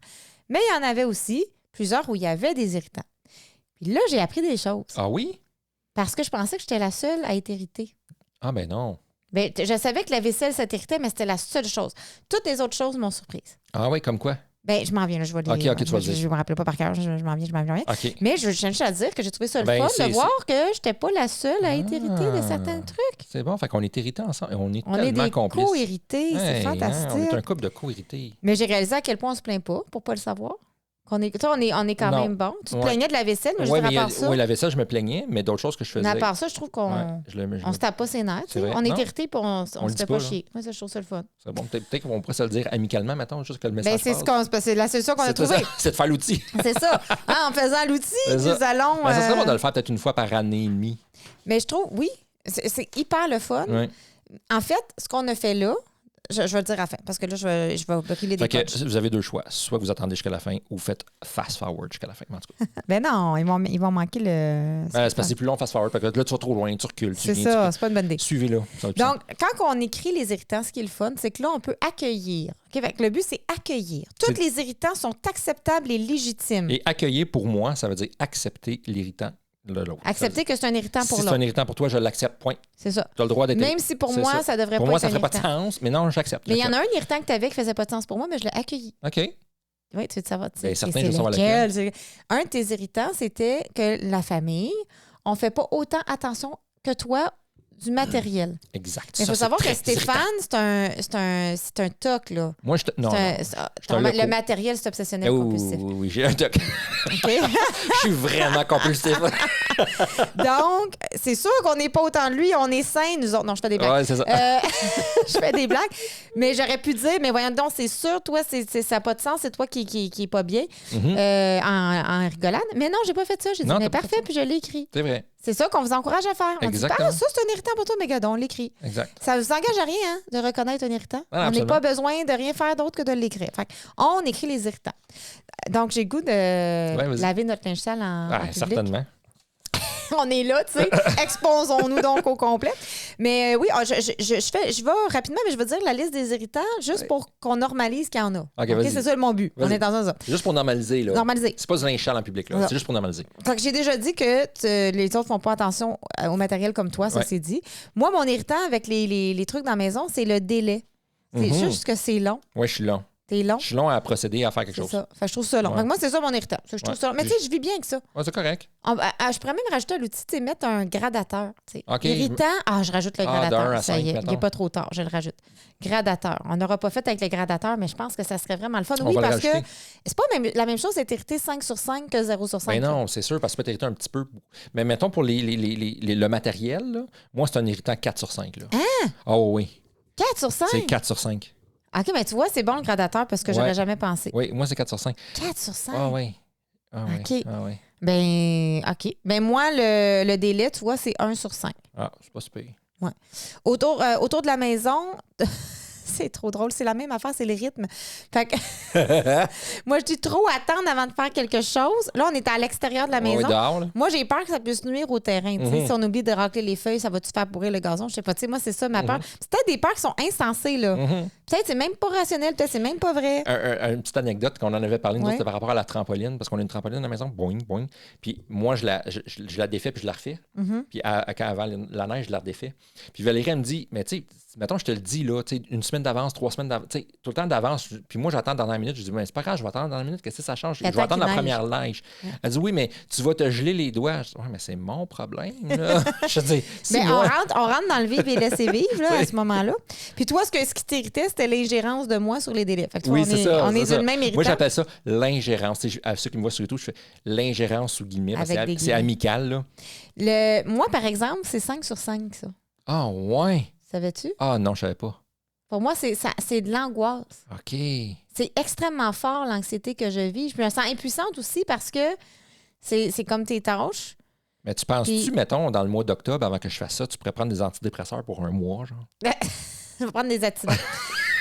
Mais il y en avait aussi plusieurs où il y avait des irritants. Puis là, j'ai appris des choses. Ah oui? Parce que je pensais que j'étais la seule à être irritée. Ah ben non. Ben, je savais que la vaisselle, ça t'irritait, mais c'était la seule chose. Toutes les autres choses m'ont surprise. Ah oui, comme quoi? Ben, je m'en viens, là, je vais OK, tu vas le dire. Je me rappelais pas par cœur, je m'en viens. OK. Mais je cherche à dire que j'ai trouvé ça le fun de voir que je n'étais pas la seule à être irritée de certains trucs. C'est bon, fait qu'on est irrités ensemble et on est tellement des complices. co-irrités, c'est fantastique. On est un couple de co-irrités. Mais j'ai réalisé à quel point on se plaint pas, pour pas le savoir. On est quand même bon. Tu te plaignais de la vaisselle, mais je dirais à part ça. Oui, la vaisselle, je me plaignais, mais d'autres choses que je faisais. Mais à part ça, je trouve qu'on se tape pas ses nerfs. On est irrité et on se fait pas chier. Moi, ça, je trouve ça le fun. C'est bon. Peut-être qu'on pourrait se le dire amicalement, mettons, juste que le message c'est la solution qu'on a trouvée. C'est de faire l'outil. C'est ça. En faisant l'outil, nous allons... Ça serait bon de le faire peut-être une fois par année et demie. Mais je trouve, oui, c'est hyper le fun. Oui. En fait, ce qu'on a fait là, je vais le dire à la fin, parce que là, je vais brûler des poches. Vous avez 2 choix. Soit vous attendez jusqu'à la fin ou vous faites fast-forward jusqu'à la fin. En tout cas. Ben non, ils vont manquer le... c'est parce que c'est plus long fast-forward, parce que là, tu vas trop loin, tu recules. C'est ça, c'est pas une bonne idée. Suivez-le. Donc, quand on écrit les irritants, ce qui est le fun, c'est que là, on peut accueillir. Okay, fait que le but, c'est accueillir. Tous les irritants sont acceptables et légitimes. Et accueillir, pour moi, ça veut dire accepter l'irritant. Accepter que c'est un irritant pour l'autre. Si c'est un irritant pour toi, je l'accepte, point. C'est ça. Tu as le droit d'être... Même si pour moi, ça devrait pas être un irritant. Pour moi, ça ferait pas de sens, mais non, j'accepte. Mais il y en a un irritant que tu avais qui faisait pas de sens pour moi, mais je l'ai accueilli. OK. Oui, tu veux savoir. Certains, je veux savoir lequel. Un de tes irritants, c'était que la famille, on fait pas autant attention que toi du matériel. Exact. Mais il faut savoir que Stéphane, c'est un TOC, là. Moi, non. Le matériel, c'est obsessionnel compulsif. Oui, j'ai un TOC. OK? Je suis vraiment compulsif. Donc, c'est sûr qu'on n'est pas autant de lui. On est sains, nous autres. Non, je fais des blagues. Ouais, c'est ça. Je fais des blagues. Mais j'aurais pu dire, mais voyons donc, c'est sûr, toi, ça n'a pas de sens. C'est toi qui est pas bien en rigolade. Mais non, j'ai pas fait ça. J'ai dit, mais parfait, puis je l'ai écrit. C'est vrai. C'est ça qu'on vous encourage à faire. On Exactement. dit, ça, c'est un irritant pour toi, mais gars, on l'écrit. Exact. Ça ne vous engage à rien de reconnaître un irritant. Ah, on n'a pas besoin de rien faire d'autre que de l'écrire. Fait on écrit les irritants. Donc, j'ai le goût de laver notre linge sale en public. Certainement. on est là, tu sais. Exposons-nous donc au complet. Mais oui, je vais rapidement, mais je vais dire la liste des irritants juste pour qu'on normalise qu'il y en a. OK, c'est ça mon but. On est dans ça. Juste pour normaliser, là. Normaliser. C'est pas du linge sale en public, là. C'est juste pour normaliser. Fait que j'ai déjà dit que les autres font pas attention au matériel comme toi, ça c'est dit. Moi, mon irritant avec les trucs dans la maison, c'est le délai. C'est juste que c'est long. Oui, je suis long. T'es long. Je suis long à procéder, à faire quelque chose. Ça. Fait que je trouve ça long. Ouais. Moi, c'est ça mon irritant. Je trouve ça long. Mais tu sais, je vis bien avec ça. Ouais, c'est correct. Je pourrais même rajouter à l'outil, tu sais, mettre un gradateur. Okay. Irritant, je rajoute le gradateur. Ça y est, il n'est pas trop tard, je le rajoute. Gradateur. On n'aura pas fait avec le gradateur, mais je pense que ça serait vraiment le fun. Oui, parce que c'est pas la même chose d'être irrité 5 sur 5 que 0 sur 5. Mais non, c'est sûr, parce que tu peux être irrité un petit peu. Mais mettons pour le matériel, là, moi, c'est un irritant 4 sur 5. Là. Hein? Oh oui. 4 sur 5? C'est 4 sur 5. OK, mais tu vois, c'est bon le gradateur parce que j'aurais jamais pensé. Oui, moi, c'est 4 sur 5. 4 sur 5? Ah oui. Ah, oui. OK. Ah, oui. Ben, OK. Ben, moi, le délai, tu vois, c'est 1 sur 5. Ah, c'est pas super. Ouais. Autour de la maison, c'est trop drôle. C'est la même affaire, c'est le rythme. Fait que moi, je dis trop attendre avant de faire quelque chose. Là, on est à l'extérieur de la maison. Oui, dehors, là. Moi, j'ai peur que ça puisse nuire au terrain. Si on oublie de racler les feuilles, ça va-tu faire pourrir le gazon? Je sais pas. Moi, c'est ça ma peur. C'est peut-être des peurs qui sont insensées. Là. Peut-être c'est même pas rationnel, peut-être c'est même pas vrai. Une petite anecdote qu'on en avait parlé, nous autres, c'était par rapport à la trampoline, parce qu'on a une trampoline dans la maison, boing, boing. Puis moi, je la défais puis je la refais. Puis quand avant la neige, je la redéfais. Puis Valérie, elle me dit, mais tu sais, mettons, je te le dis, là, une semaine d'avance, 3 semaines d'avance, tout le temps d'avance. Puis moi, j'attends dans la minute. Je dis, mais c'est pas grave, je vais attendre dans la minute. Qu'est-ce que ça change? Je vais attendre la première neige. Elle dit, oui, mais tu vas te geler les doigts. Je dis, ouais, mais c'est mon problème. Là. Je dis, mais on rentre dans le vivre et laisser vivre là, à ce moment-là. Puis toi, ce qui t'irritait, c'était l'ingérence de moi sur les délais. Fait que toi, on est du même irritant. Moi, j'appelle ça l'ingérence. À ceux qui me voient sur YouTube, je fais l'ingérence sous guillemets. C'est amical. Là. Moi, par exemple, c'est 5 sur 5, ça. Ah, ouais. Savais-tu? Ah, non, je savais pas. Pour moi, c'est de l'angoisse. OK. C'est extrêmement fort, l'anxiété que je vis. Je me sens impuissante aussi parce que c'est comme tes tâches. Mais tu penses-tu, mettons, dans le mois d'octobre, avant que je fasse ça, tu pourrais prendre des antidépresseurs pour un mois, genre? Je vais prendre des accidents.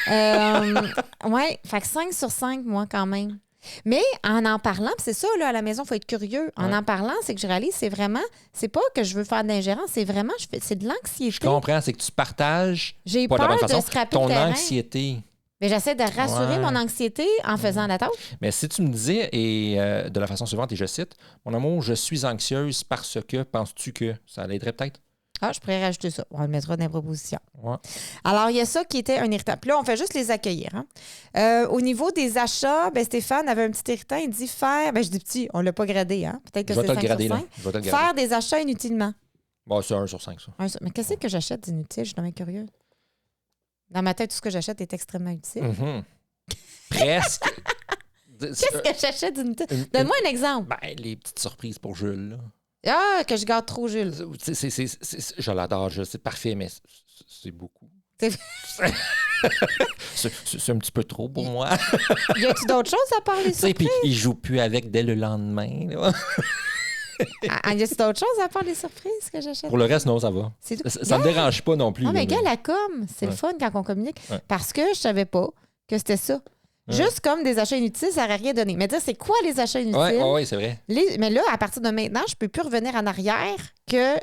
Ouais, fait que 5 sur 5, moi, quand même. Mais en parlant, c'est ça, là, à la maison, il faut être curieux. En parlant, c'est que je réalise, c'est pas que je veux faire d'ingérence, c'est vraiment, c'est de l'anxiété. Je comprends, c'est que tu partages, j'ai pas peur de la bonne façon, de scraper ton le terrain. anxiété. Mais j'essaie de rassurer mon anxiété en faisant la tâche. Mais si tu me disais, et de la façon suivante, et je cite, « Mon amour, je suis anxieuse parce que, penses-tu que? » Ça l'aiderait peut-être? Ah, je pourrais rajouter ça. On le mettra dans les propositions. Ouais. Alors, il y a ça qui était un irritant. Puis là, on fait juste les accueillir. Hein? Au niveau des achats, Stéphane avait un petit irritant. Il dit faire... je dis petit, on ne l'a pas gradé. Hein? Peut-être que c'est 5 sur 5. Faire des achats inutilement. Bon, c'est 1 sur 5, ça. Mais qu'est-ce que j'achète d'inutile? Je suis vraiment curieuse. Dans ma tête, tout ce que j'achète est extrêmement utile. Presque. Qu'est-ce que j'achète d'inutile? Donne-moi un exemple. Les petites surprises pour Jules, là. Ah, que je garde trop Jules. Je l'adore, Jules. C'est parfait, mais c'est beaucoup. C'est un petit peu trop pour moi. Y a-tu d'autres choses à part les surprises? Puis il joue plus avec dès le lendemain. Là. Y a-tu d'autres choses à part les surprises que j'achète? Pour le reste, non, ça va. Ça me dérange pas non plus. Ah, mais gars, la com, c'est le fun quand on communique. Parce que je savais pas que c'était ça. Juste comme des achats inutiles, ça n'aurait rien donné. Mais dire, c'est quoi les achats inutiles? Oui, c'est vrai. Mais là, à partir de maintenant, je peux plus revenir en arrière que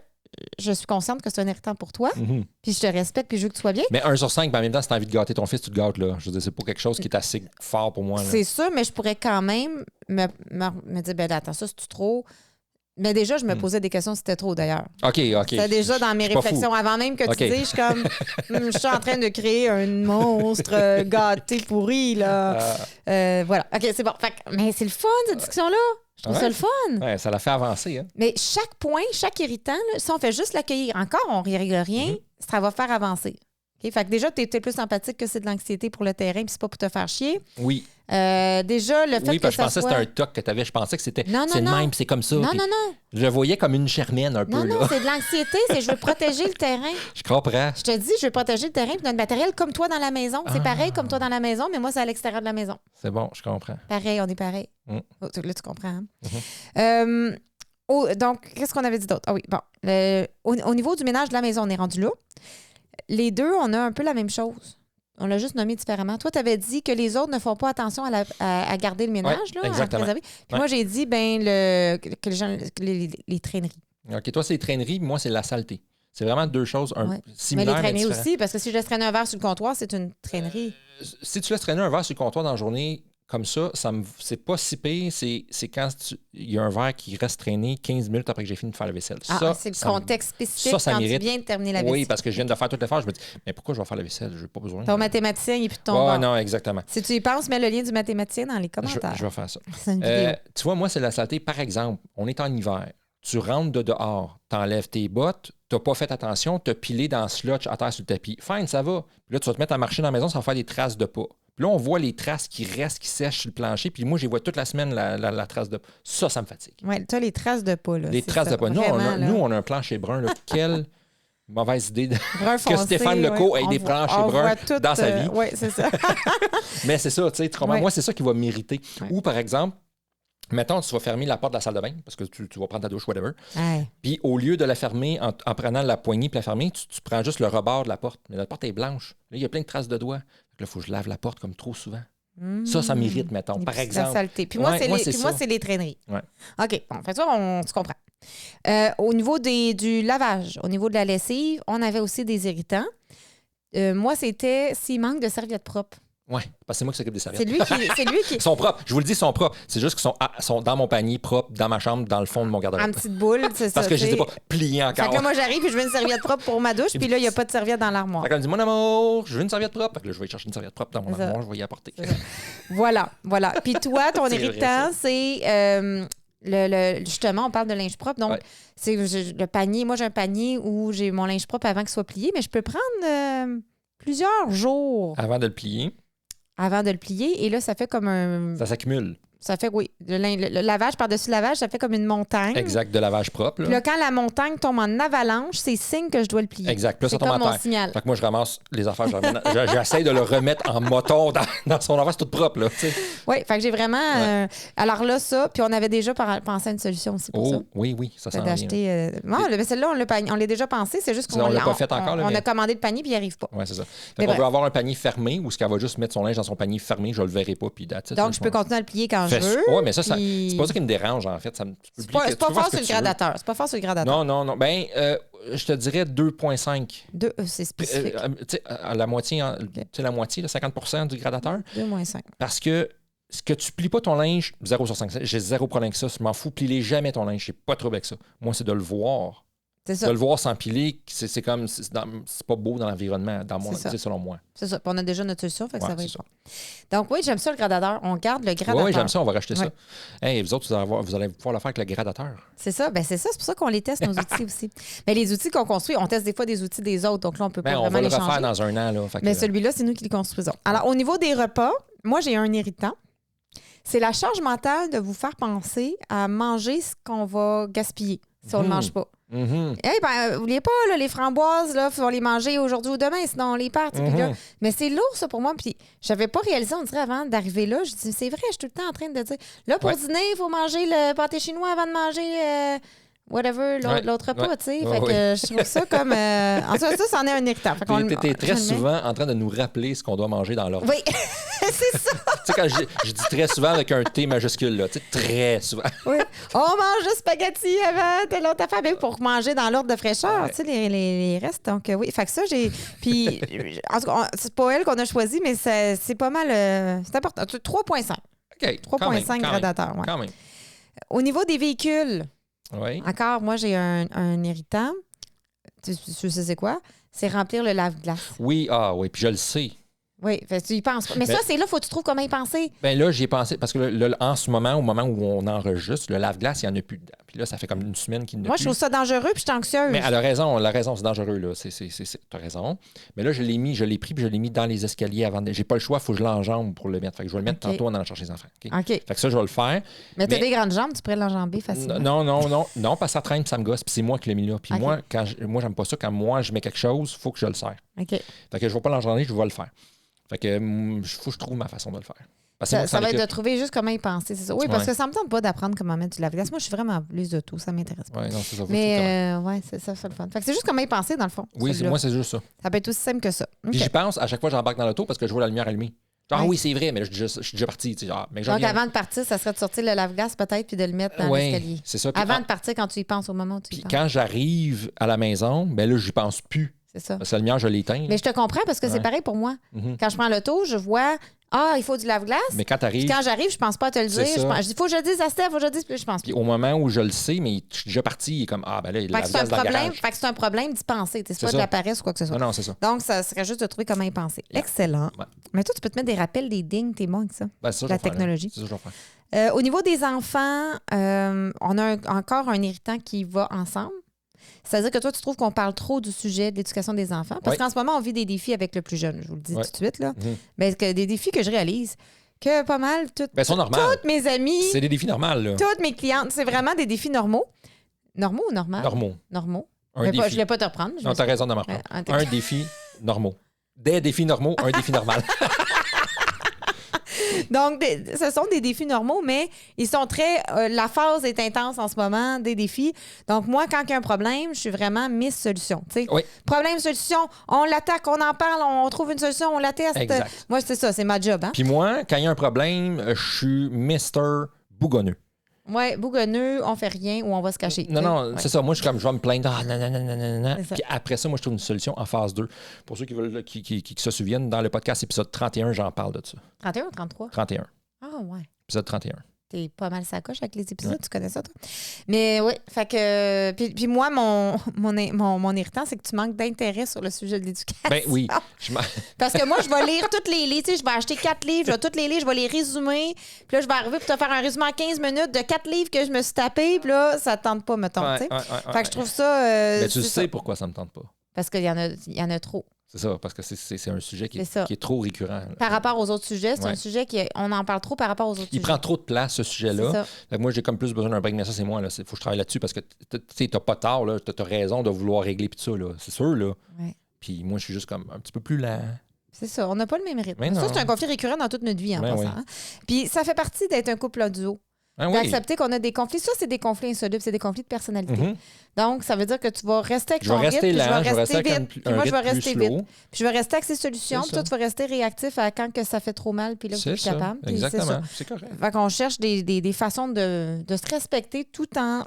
je suis consciente que c'est un irritant pour toi. Puis je te respecte, puis je veux que tu sois bien. Mais 1 sur 5, en même temps, si tu as envie de gâter ton fils, tu te gâtes, là. Je veux dire, c'est pas quelque chose qui est assez fort pour moi. Là. C'est sûr, mais je pourrais quand même me dire, attends, ça, c'est trop... Mais déjà, je me posais des questions si c'était trop, d'ailleurs. OK. C'était déjà dans mes réflexions. Avant même que tu dises, je suis comme, je suis en train de créer un monstre gâté pourri, là. Voilà. OK, c'est bon. Mais c'est le fun, cette discussion-là. Je trouve ça le fun. Ouais, ça l'a fait avancer. Hein. Mais chaque point, chaque irritant, là, si on fait juste l'accueillir, encore, on ne règle rien, ça va faire avancer. Okay? Fait que déjà, tu es plus sympathique que c'est de l'anxiété pour le terrain, puis c'est pas pour te faire chier. Oui. Déjà, le fait oui, parce que que je pensais que c'était un toc que tu avais. Je pensais que c'était le même, c'est comme ça. Non. Je le voyais comme une Germaine un peu. Non, c'est de l'anxiété, c'est je veux protéger le terrain. Je comprends. Je te dis, je veux protéger le terrain puis notre matériel comme toi dans la maison. C'est pareil comme toi dans la maison, mais moi, c'est à l'extérieur de la maison. C'est bon, je comprends. Pareil, on est pareil. Là, tu comprends. Hein? Donc, qu'est-ce qu'on avait dit d'autre? Ah oui, bon. Au niveau du ménage de la maison, on est rendu là. Les deux, on a un peu la même chose. On l'a juste nommé différemment. Toi, tu avais dit que les autres ne font pas attention à garder le ménage, là, à préserver. Puis moi, j'ai dit que les traîneries. OK, toi, c'est les traîneries, moi, c'est la saleté. C'est vraiment deux choses Ouais. Mais similaires. les traîneries différentes. aussi, parce que si je laisse traîner un verre sur le comptoir, c'est une traînerie. Si tu laisses traîner un verre sur le comptoir dans la journée comme ça, c'est pas si pire. C'est quand il y a un verre qui reste traîné 15 minutes après que j'ai fini de faire la vaisselle. C'est le contexte spécifique ça quand mérite. tu viens de terminer la vaisselle. Oui, parce que je viens de faire tout l'effort. Je me dis, mais pourquoi je vais faire la vaisselle? Je n'ai pas besoin. Ton mathématicien, il est plus de ton bord. non, exactement. Si tu y penses, mets le lien du mathématicien dans les commentaires. Je vais faire ça. C'est une vidéo. Tu vois, moi, c'est la saleté. Par exemple, on est en hiver. Tu rentres de dehors, tu enlèves tes bottes, tu n'as pas fait attention, tu as pilé dans le slotch à terre sur le tapis. Fine, ça va. Puis là, tu vas te mettre à marcher dans la maison, ça va faire des traces de pas. Puis là, on voit les traces qui restent, qui sèchent sur le plancher. Puis moi, je les vois toute la semaine, la trace de pas. Ça me fatigue. Oui, tu as les traces de pas. Là, les traces de pas. Nous, on a un plancher brun. Là. Quelle mauvaise idée que Stéphane Leco ait des planchers bruns dans sa vie. Oui, c'est ça. Mais c'est ça, tu sais. Ouais. Moi, c'est ça qui va m'irriter. Ouais. Ou, par exemple, mettons, tu vas fermer la porte de la salle de bain parce que tu vas prendre ta douche, whatever. Ouais. Puis au lieu de la fermer en prenant la poignée puis la fermer, tu prends juste le rebord de la porte. Mais la porte est blanche. Là, il y a plein de traces de doigts. Là, il faut que je lave la porte comme trop souvent. Ça m'irrite, mettons, par exemple. La saleté. Puis moi, c'est les traîneries. Ouais. OK, bon, fait ça, tu comprends. Au niveau du lavage, au niveau de la lessive, on avait aussi des irritants. Moi, c'était s'il manque de serviettes propres. Oui, parce que c'est moi qui s'occupe des serviettes. C'est lui qui... Ils sont propres. Je vous le dis, ils sont propres. C'est juste qu'ils sont dans mon panier propre, dans ma chambre, dans le fond de mon garde-robe. En petite boule, c'est ça. Parce que je ne les ai pas pliés encore. Fait que là, moi, j'arrive et je veux une serviette propre pour ma douche, puis là, il n'y a pas de serviette dans l'armoire. Fait qu'elle me dit, mon amour, je veux une serviette propre. Fait que là, je vais chercher une serviette propre dans mon armoire, je vais y apporter. Voilà. Puis toi, ton irritant, c'est... justement, on parle de linge propre. Donc, c'est le panier. Moi, j'ai un panier où j'ai mon linge propre avant qu'il soit plié, mais je peux prendre plusieurs jours avant de le plier. Avant de le plier. Et là, ça fait comme un... Ça s'accumule. Ça fait, oui. Le lavage par-dessus le lavage, ça fait comme une montagne. Exact, de lavage propre. Là. Puis là, quand la montagne tombe en avalanche, c'est signe que je dois le plier. Exact. Puis là, ça tombe comme en mon terre. signal. Fait que moi, je ramasse les affaires. J'essaie de le remettre en moton dans son affaire. C'est tout propre. Là, oui, fait que j'ai vraiment... alors là, ça, puis on avait déjà pensé à une solution aussi pour ça. Oui, ça sent d'acheter... Non, mais celle-là, on l'a déjà pensé. C'est juste qu'on l'a pas fait encore. On a commandé le panier puis il n'y arrive pas. Oui, c'est ça. Fait qu'on veut avoir un panier fermé ou ce qu'elle va juste mettre son linge dans son panier fermé, je le verrai pas. Puis donc, je peux continuer à le plier quand je veux. Oui, mais ça, c'est pas ça qui me dérange, en fait. C'est pas fort sur le gradateur. C'est pas fort sur le gradateur. Non. Ben, je te dirais 2,5. C'est spécifique. La moitié, la moitié, 50 du gradateur. 2,5. Parce que ce que tu plies pas ton linge, 0 sur 5. J'ai zéro problème avec ça. Je m'en fous. Plie jamais ton linge. J'ai pas de trouble avec ça. Moi, c'est de le voir. C'est ça. De le voir s'empiler, c'est comme... C'est pas beau dans l'environnement, selon moi. C'est ça. Puis on a déjà notre solution, fait que ça va être bon. Donc oui, j'aime ça le gradateur. On garde le gradateur. Oui, j'aime ça. On va racheter ça. Hey, vous autres, vous allez pouvoir le faire avec le gradateur. C'est ça. Ben c'est ça. C'est pour ça qu'on les teste, nos outils aussi. Mais les outils qu'on construit, on teste des fois des outils des autres. Donc là, on peut pas vraiment les changer. On va le refaire dans un an. Là, mais celui-là, c'est nous qui le construisons. Alors, au niveau des repas, moi, j'ai un irritant. C'est la charge mentale de vous faire penser à manger ce qu'on va gaspiller si on ne le mange pas. N'oubliez pas, là, les framboises, il faut les manger aujourd'hui ou demain, sinon on les perd. Mais c'est lourd, ça, pour moi. Puis j'avais pas réalisé, on dirait, avant d'arriver là. Je dis, c'est vrai, je suis tout le temps en train de dire, là, pour dîner, il faut manger le pâté chinois avant de manger whatever, l'autre repas, tu sais. Fait que je trouve ça comme... En tout cas, ça, c'en est un irritant. Tu es très souvent en train de nous rappeler ce qu'on doit manger dans l'ordre. Oui, c'est ça. Tu sais, quand je dis très souvent avec un T majuscule, là, tu sais, très souvent. Oui. On mange le spaghetti avant de l'autre affaire, mais pour manger dans l'ordre de fraîcheur, tu sais, les restes. Donc, oui. Fait que ça, j'ai... Puis, en tout cas, c'est pas elle qu'on a choisi, mais c'est pas mal... c'est important. 3,5. OK. 3,5 gradateur, Quand même. Au niveau des véhicules... Oui. Encore, moi, j'ai un irritant. Tu sais c'est quoi? C'est remplir le lave-glace. Oui, puis je le sais. Oui, tu y penses pas. Mais ça, c'est là, faut que tu trouves comment y penser. Bien là, j'y ai pensé, parce que en ce moment, au moment où on enregistre, le lave-glace, il n'y en a plus dedans. Puis là, ça fait comme une semaine qu'il n'y en a plus. Moi, je trouve ça dangereux, puis je suis anxieuse. Mais elle a raison, c'est dangereux, là. T'as raison. Mais là, je l'ai pris, puis je l'ai mis dans les escaliers avant. J'ai pas le choix, il faut que je l'enjambe pour le mettre. Fait que je vais le mettre tantôt en allant chercher les enfants. OK. Fait que ça, je vais le faire. Mais t'as des grandes jambes, tu pourrais l'enjamber facilement. Non, parce que ça traîne, puis ça me gosse, puis c'est moi qui l'ai mis là. Puis moi, j'aime pas ça. Quand moi, je mets quelque chose, il faut que je le serre. OK. Fait que je vais pas l'enjamber, je vais le faire. Fait que faut que je trouve ma façon de le faire. Ça va être de trouver juste comment y penser, c'est ça. Oui, parce que ça me tente pas d'apprendre comment mettre du lave-glace. Moi, je suis vraiment plus de tout, ça m'intéresse pas. Oui, non, c'est ça. Mais c'est ça, c'est le fun. Fait que c'est juste comment y penser, dans le fond. Oui, moi, c'est juste ça. Ça peut être aussi simple que ça. Puis j'y pense, à chaque fois, j'embarque dans l'auto parce que je vois la lumière allumée. Ah oui, c'est vrai, mais je suis déjà parti. Tu sais, mais donc, avant de partir, ça serait de sortir le lave-glace peut-être puis de le mettre dans l'escalier. C'est ça. Avant de partir, quand tu y penses, au moment où tu y penses. Quand j'arrive à la maison, ben là, j'y pense plus. C'est ça. Parce que la lumière, je l'éteins. Mais je te comprends parce que c'est pareil pour moi. Quand je prends l'auto, je vois... Ah, il faut du lave-glace. Mais quand t'arrives... Quand j'arrive, je pense pas à te le dire. Je dis, faut que je le dise à Steph, faut que je le dise, puis je pense pas. Puis au moment où je le sais, mais je suis déjà parti, il est comme, ah, ben là, il y a le lave-glace dans le garage. Fait que c'est un problème d'y penser. C'est pas de la paresse ou quoi que ce soit. Non, c'est ça. Donc, ça serait juste de trouver comment y penser. Excellent. Ouais. Mais toi, tu peux te mettre des rappels, des dings, t'es bon avec ça. Ben, c'est ça, la technologie. C'est ça que je vais faire. Au niveau des enfants, on a encore un irritant qui va ensemble. C'est-à-dire que toi, tu trouves qu'on parle trop du sujet de l'éducation des enfants. Parce qu'en ce moment, on vit des défis avec le plus jeune. Je vous le dis tout de suite. Là. Mais que des défis que je réalise. Que pas mal, toutes mes amies... C'est des défis normaux, là. Toutes mes clientes, c'est vraiment des défis normaux. Normaux ou normaux? Normaux. Je ne vais pas te reprendre. Non, tu as raison de me reprendre. Un défi normaux. Des défis normaux, un défi normal. Donc, ce sont des défis normaux, mais ils sont très... la phase est intense en ce moment, des défis. Donc, moi, quand il y a un problème, je suis vraiment Miss Solution. Oui. Problème, solution, on l'attaque, on en parle, on trouve une solution, on la teste. Exact. Moi, c'est ça, c'est ma job. Hein? Puis moi, quand il y a un problème, je suis Mr. Bougonneux. Oui, bougonneux, on fait rien ou on va se cacher. Non, c'est ça. Moi, je suis comme, je vais me plaindre. Ah, non. Puis après ça, moi, je trouve une solution en phase 2. Pour ceux qui se souviennent, dans le podcast épisode 31, j'en parle de ça. 31 ou 33? 31. Ah, ouais. Épisode 31. T'es pas mal sacoche avec les épisodes, tu connais ça, toi? Mais oui, fait que... Puis moi, mon irritant, c'est que tu manques d'intérêt sur le sujet de l'éducation. Ben oui. Parce que moi, je vais lire tous les livres, tu sais, je vais acheter 4 livres, je vais tous les lire, je vais les résumer, puis là, je vais arriver pour te faire un résumé en 15 minutes de 4 livres que je me suis tapé, puis là, ça te tente pas, mettons, tu sais. Fait que je trouve ça... Mais tu sais pourquoi ça me tente pas. Parce qu'il y en a trop. C'est ça, parce que c'est un sujet qui est trop récurrent. Par rapport aux autres sujets, c'est un sujet on en parle trop par rapport aux autres sujets. Il prend trop de place, ce sujet-là. Moi, j'ai comme plus besoin d'un break, mais ça, c'est moi. Il faut que je travaille là-dessus parce que tu n'as pas tort, tu as raison de vouloir régler puis tout ça. C'est sûr. Là. Ouais. Puis moi, je suis juste comme un petit peu plus lent. C'est ça, on n'a pas le même rythme. Ça, c'est un conflit récurrent dans toute notre vie en passant. Hein? Puis ça fait partie d'être un couple en duo. D'accepter qu'on a des conflits. Ça, c'est des conflits insolubles, c'est des conflits de personnalité. Donc, ça veut dire que tu vas rester avec ton rythme, puis je vais rester vite, puis moi, je vais rester vite. Puis je vais rester avec ses solutions, puis toi, tu vas rester réactif à quand que ça fait trop mal, puis là, tu es plus capable. Exactement, c'est correct. Fait qu'on cherche des façons de se respecter tout en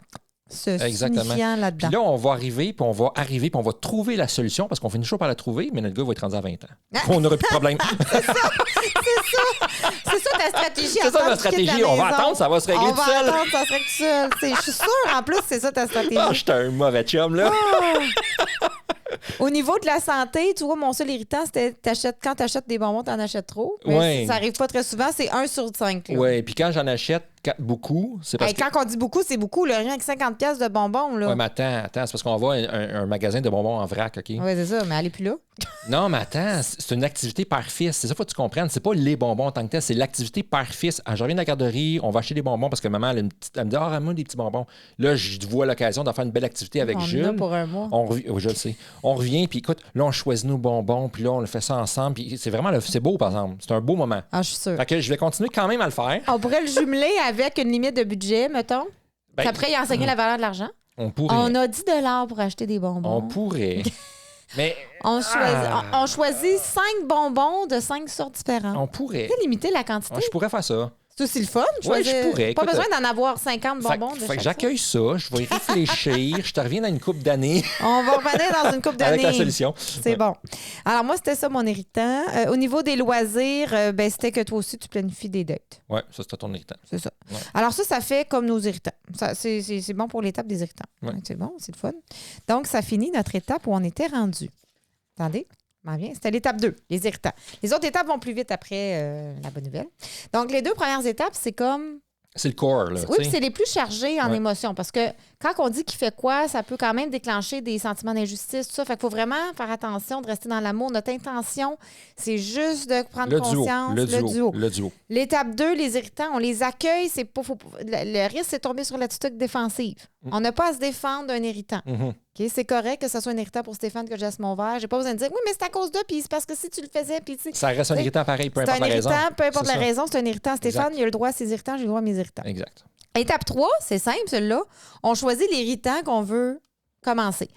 se signifiant là-dedans. Puis là, on va arriver, puis on va trouver la solution, parce qu'on finit toujours par la trouver, mais notre gars va être rendu à 20 ans. On n'aura plus de problème. C'est ça ta stratégie. C'est ça ma stratégie. On va attendre, ça va se régler tout seul. On va attendre, ça se règle tout seul. Je suis sûre, en plus, c'est ça ta stratégie. Ah, je suis un mauvais chum, là. Au niveau de la santé, tu vois, mon seul irritant, c'était quand tu achètes des bonbons, tu en achètes trop. Mais ça n'arrive pas très souvent, c'est 1 sur 5. Oui, puis quand j'en achète beaucoup, c'est parce que... Quand on dit beaucoup, c'est beaucoup. Rien que 50$ de bonbons. Oui, mais attends, c'est parce qu'on va à un magasin de bonbons en vrac, OK? Oui, c'est ça, mais elle n'est plus là. Non, mais attends, c'est une activité père-fils. C'est ça, faut que tu comprennes. C'est pas les bonbons en tant que tel, c'est l'activité père-fils. Je reviens de la garderie, on va acheter des bonbons parce que maman, elle me dit, ramène des petits bonbons. Là, je vois l'occasion de faire une belle activité avec Jules. On en a pour un mois. Oui, je le sais. On revient, puis écoute, là, on choisit nos bonbons, puis là, on le fait ça ensemble. Puis c'est vraiment, c'est beau, par exemple. C'est un beau moment. Ah, je suis sûre. Fait que je vais continuer quand même à le faire. On pourrait le jumeler avec une limite de budget, mettons. Puis après, il a enseigné la valeur de l'argent. On pourrait. On a 10$ pour acheter des bonbons. On pourrait. Mais. On choisit 5 bonbons de 5 sortes différentes. On pourrait. Tu sais, limiter la quantité. Je pourrais faire ça. C'est aussi le fun. Oui, je pourrais. Pas besoin d'en avoir 50 bonbons. Fait que j'accueille ça, je vais y réfléchir, je te reviens dans une couple d'années. On va revenir dans une couple d'années. Avec la solution. C'est bon. Alors moi, c'était ça mon irritant. Au niveau des loisirs, c'était que toi aussi, tu planifies des dates. Oui, ça, c'était ton irritant. C'est ça. Ouais. Alors ça fait comme nos irritants. C'est bon pour l'étape des irritants. Ouais. C'est bon, c'est le fun. Donc, ça finit notre étape où on était rendu. Attendez. C'était l'étape 2, les irritants. Les autres étapes vont plus vite après la bonne nouvelle. Donc, les 2 premières étapes, c'est comme... C'est le corps, là. Oui, puis c'est les plus chargés en émotions. Parce que quand on dit qu'il fait quoi, ça peut quand même déclencher des sentiments d'injustice, tout ça. Fait qu'il faut vraiment faire attention de rester dans l'amour. Notre intention, c'est juste de prendre conscience. Le duo. L'étape 2, les irritants, on les accueille. Le risque, c'est de tomber sur l'attitude défensive. On n'a pas à se défendre d'un irritant. Okay, c'est correct que ce soit un irritant pour Stéphane que je laisse mon verre. J'ai pas besoin de dire oui, mais c'est à cause de, puis c'est parce que si tu le faisais, puis tu sais. Ça reste un irritant pareil, peu importe la raison. Peu importe la raison, c'est un irritant. Stéphane, il a le droit à ses irritants, j'ai le droit à mes irritants. Exact. Étape 3, c'est simple, celle-là. On choisit l'irritant qu'on veut commencer.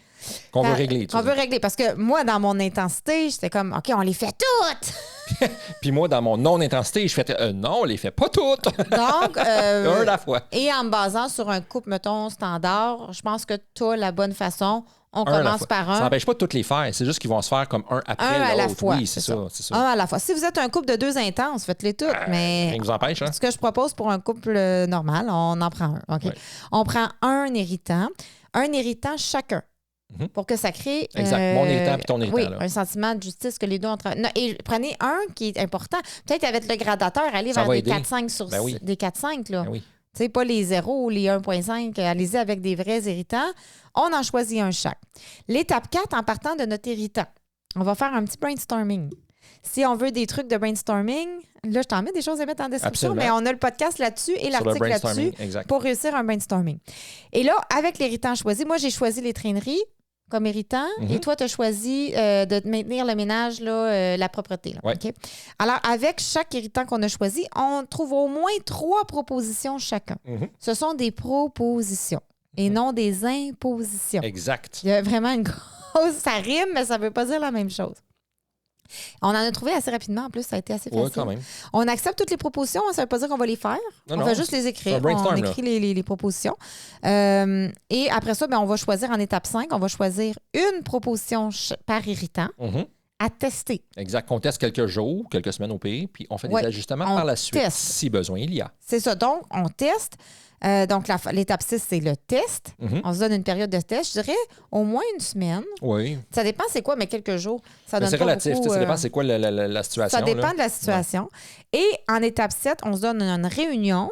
Qu'on veut régler. Qu'on veut régler. Parce que moi, dans mon intensité, j'étais comme, OK, on les fait toutes. Puis moi, dans mon non-intensité, je fais non, on les fait pas toutes. Donc, un à la fois. Et en me basant sur un couple, mettons, standard, je pense que tu as la bonne façon. On Un commence par un. Ça n'empêche pas de toutes les faire. C'est juste qu'ils vont se faire comme un après un l'autre. à la fois. Oui, c'est ça. Un à la fois. Si vous êtes un couple de 2 intenses, faites-les toutes. Mais rien ne vous empêche, hein? ce que je propose pour un couple normal, on en prend un. OK. Ouais. On prend un irritant chacun. Pour que ça crée. Exact. Mon irritant puis ton irritant. Oui, là. un sentiment de justice que les deux ont. Et prenez un qui est important. Peut-être avec le gradateur, allez Ça vers va des aider. 4-5 sur Ben oui. des 4-5. Là. Ben oui. Tu sais, pas les 0 ou les 1.5. Allez-y avec des vrais irritants. On en choisit un chaque. L'étape 4, en partant de notre irritant, on va faire un petit brainstorming. Si on veut des trucs de brainstorming, là, je t'en mets des choses à mettre en description, Absolument. mais on a le podcast là-dessus et Sur le l'article brainstorming, là-dessus exact. pour réussir un brainstorming. Et là, avec l'irritant choisi, moi, j'ai choisi les traîneries comme irritant et toi, tu as choisi de maintenir le ménage, là, la propreté. Là, Ouais. OK? Alors, avec chaque irritant qu'on a choisi, on trouve au moins 3 propositions chacun. Ce sont des propositions et non des impositions. Exact. Il y a vraiment une grosse... Ça rime, mais ça ne veut pas dire la même chose. On en a trouvé assez rapidement. En plus, ça a été assez facile. Oui, quand même. On accepte toutes les propositions. Ça ne veut pas dire qu'on va les faire. Non, on va juste les écrire. c'est un brainstorm, On écrit les propositions. Et après ça, on va choisir en étape 5, on va choisir une proposition par irritant à tester. Exact. On teste quelques jours, quelques semaines au pire, puis on fait des ajustements on par la suite, teste. si besoin il y a. C'est ça. Donc, on teste. Donc, l'étape 6, c'est le test. On se donne une période de test. Je dirais au moins une semaine. Oui. Ça dépend c'est quoi, mais quelques jours. Ça donne C'est pas relatif. beaucoup, Ça dépend c'est quoi la situation. Ça dépend là. de la situation. Et en étape 7, on se donne une réunion.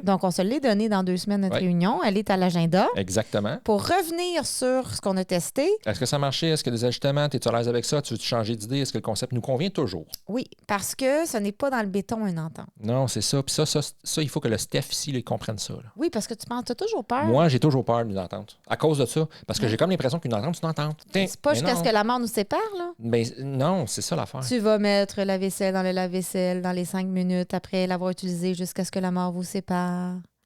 Donc, on se l'est donné dans 2 semaines, notre réunion. Elle est à l'agenda. Exactement. Pour revenir sur ce qu'on a testé. Est-ce que ça a marché? Est-ce qu'il y a des ajustements? Es-tu à l'aise avec ça? Tu veux changer d'idée? Est-ce que le concept nous convient toujours? Oui, parce que ce n'est pas dans le béton une entente. Non, c'est ça. Puis ça, il faut que le Steph ici, là, il comprenne ça. Là. Oui, parce que tu penses, tu as toujours peur. Moi, j'ai toujours peur d'une entente. À cause de ça. Parce que j'ai comme l'impression qu'une entente, c'est une entente. C'est pas jusqu'à ce que la mort nous sépare, là. Ben, non, c'est ça l'affaire. Tu vas mettre la vaisselle dans le lave-vaisselle dans les 5 minutes après l'avoir utilisé jusqu'à ce que la mort vous sépare.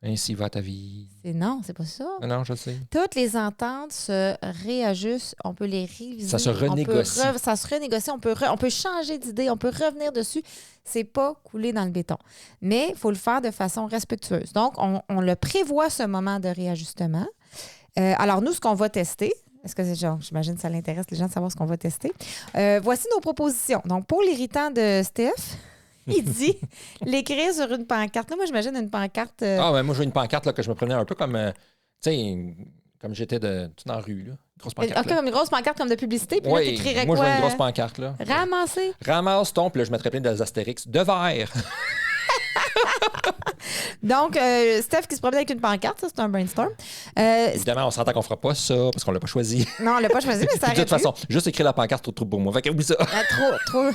Ainsi va ta vie. Non, c'est pas ça. Non, je le sais. Toutes les ententes se réajustent, on peut les réviser. Ça se renégocie. Ça se renégocie, on peut changer d'idée, on peut revenir dessus. C'est pas coulé dans le béton. Mais il faut le faire de façon respectueuse. Donc, on le prévoit, ce moment de réajustement. Alors, nous, ce qu'on va tester, est-ce que c'est genre, j'imagine que ça l'intéresse les gens de savoir ce qu'on va tester. Voici nos propositions. Donc, pour l'irritant de Steph, il dit l'écrire sur une pancarte. Là, moi, j'imagine une pancarte. Ah, ben, moi, je veux une pancarte là, que je me prenais un peu comme, tu sais, comme j'étais dans la rue, là. Grosse pancarte. OK, comme une grosse pancarte comme de publicité. Puis là, Oui, t'écrirais moi, quoi? je veux une grosse pancarte, là. Ramasser. Ramasse ton, puis là, je mettrais plein d'astérix de verre. Donc, Steph qui se promène avec une pancarte, ça, c'est un brainstorm. Évidemment, on s'entend qu'on fera pas ça parce qu'on l'a pas choisi. Non, on l'a pas choisi, mais ça De toute façon, juste écrire la pancarte, trop pour moi. Fait que oublie ça. Trop.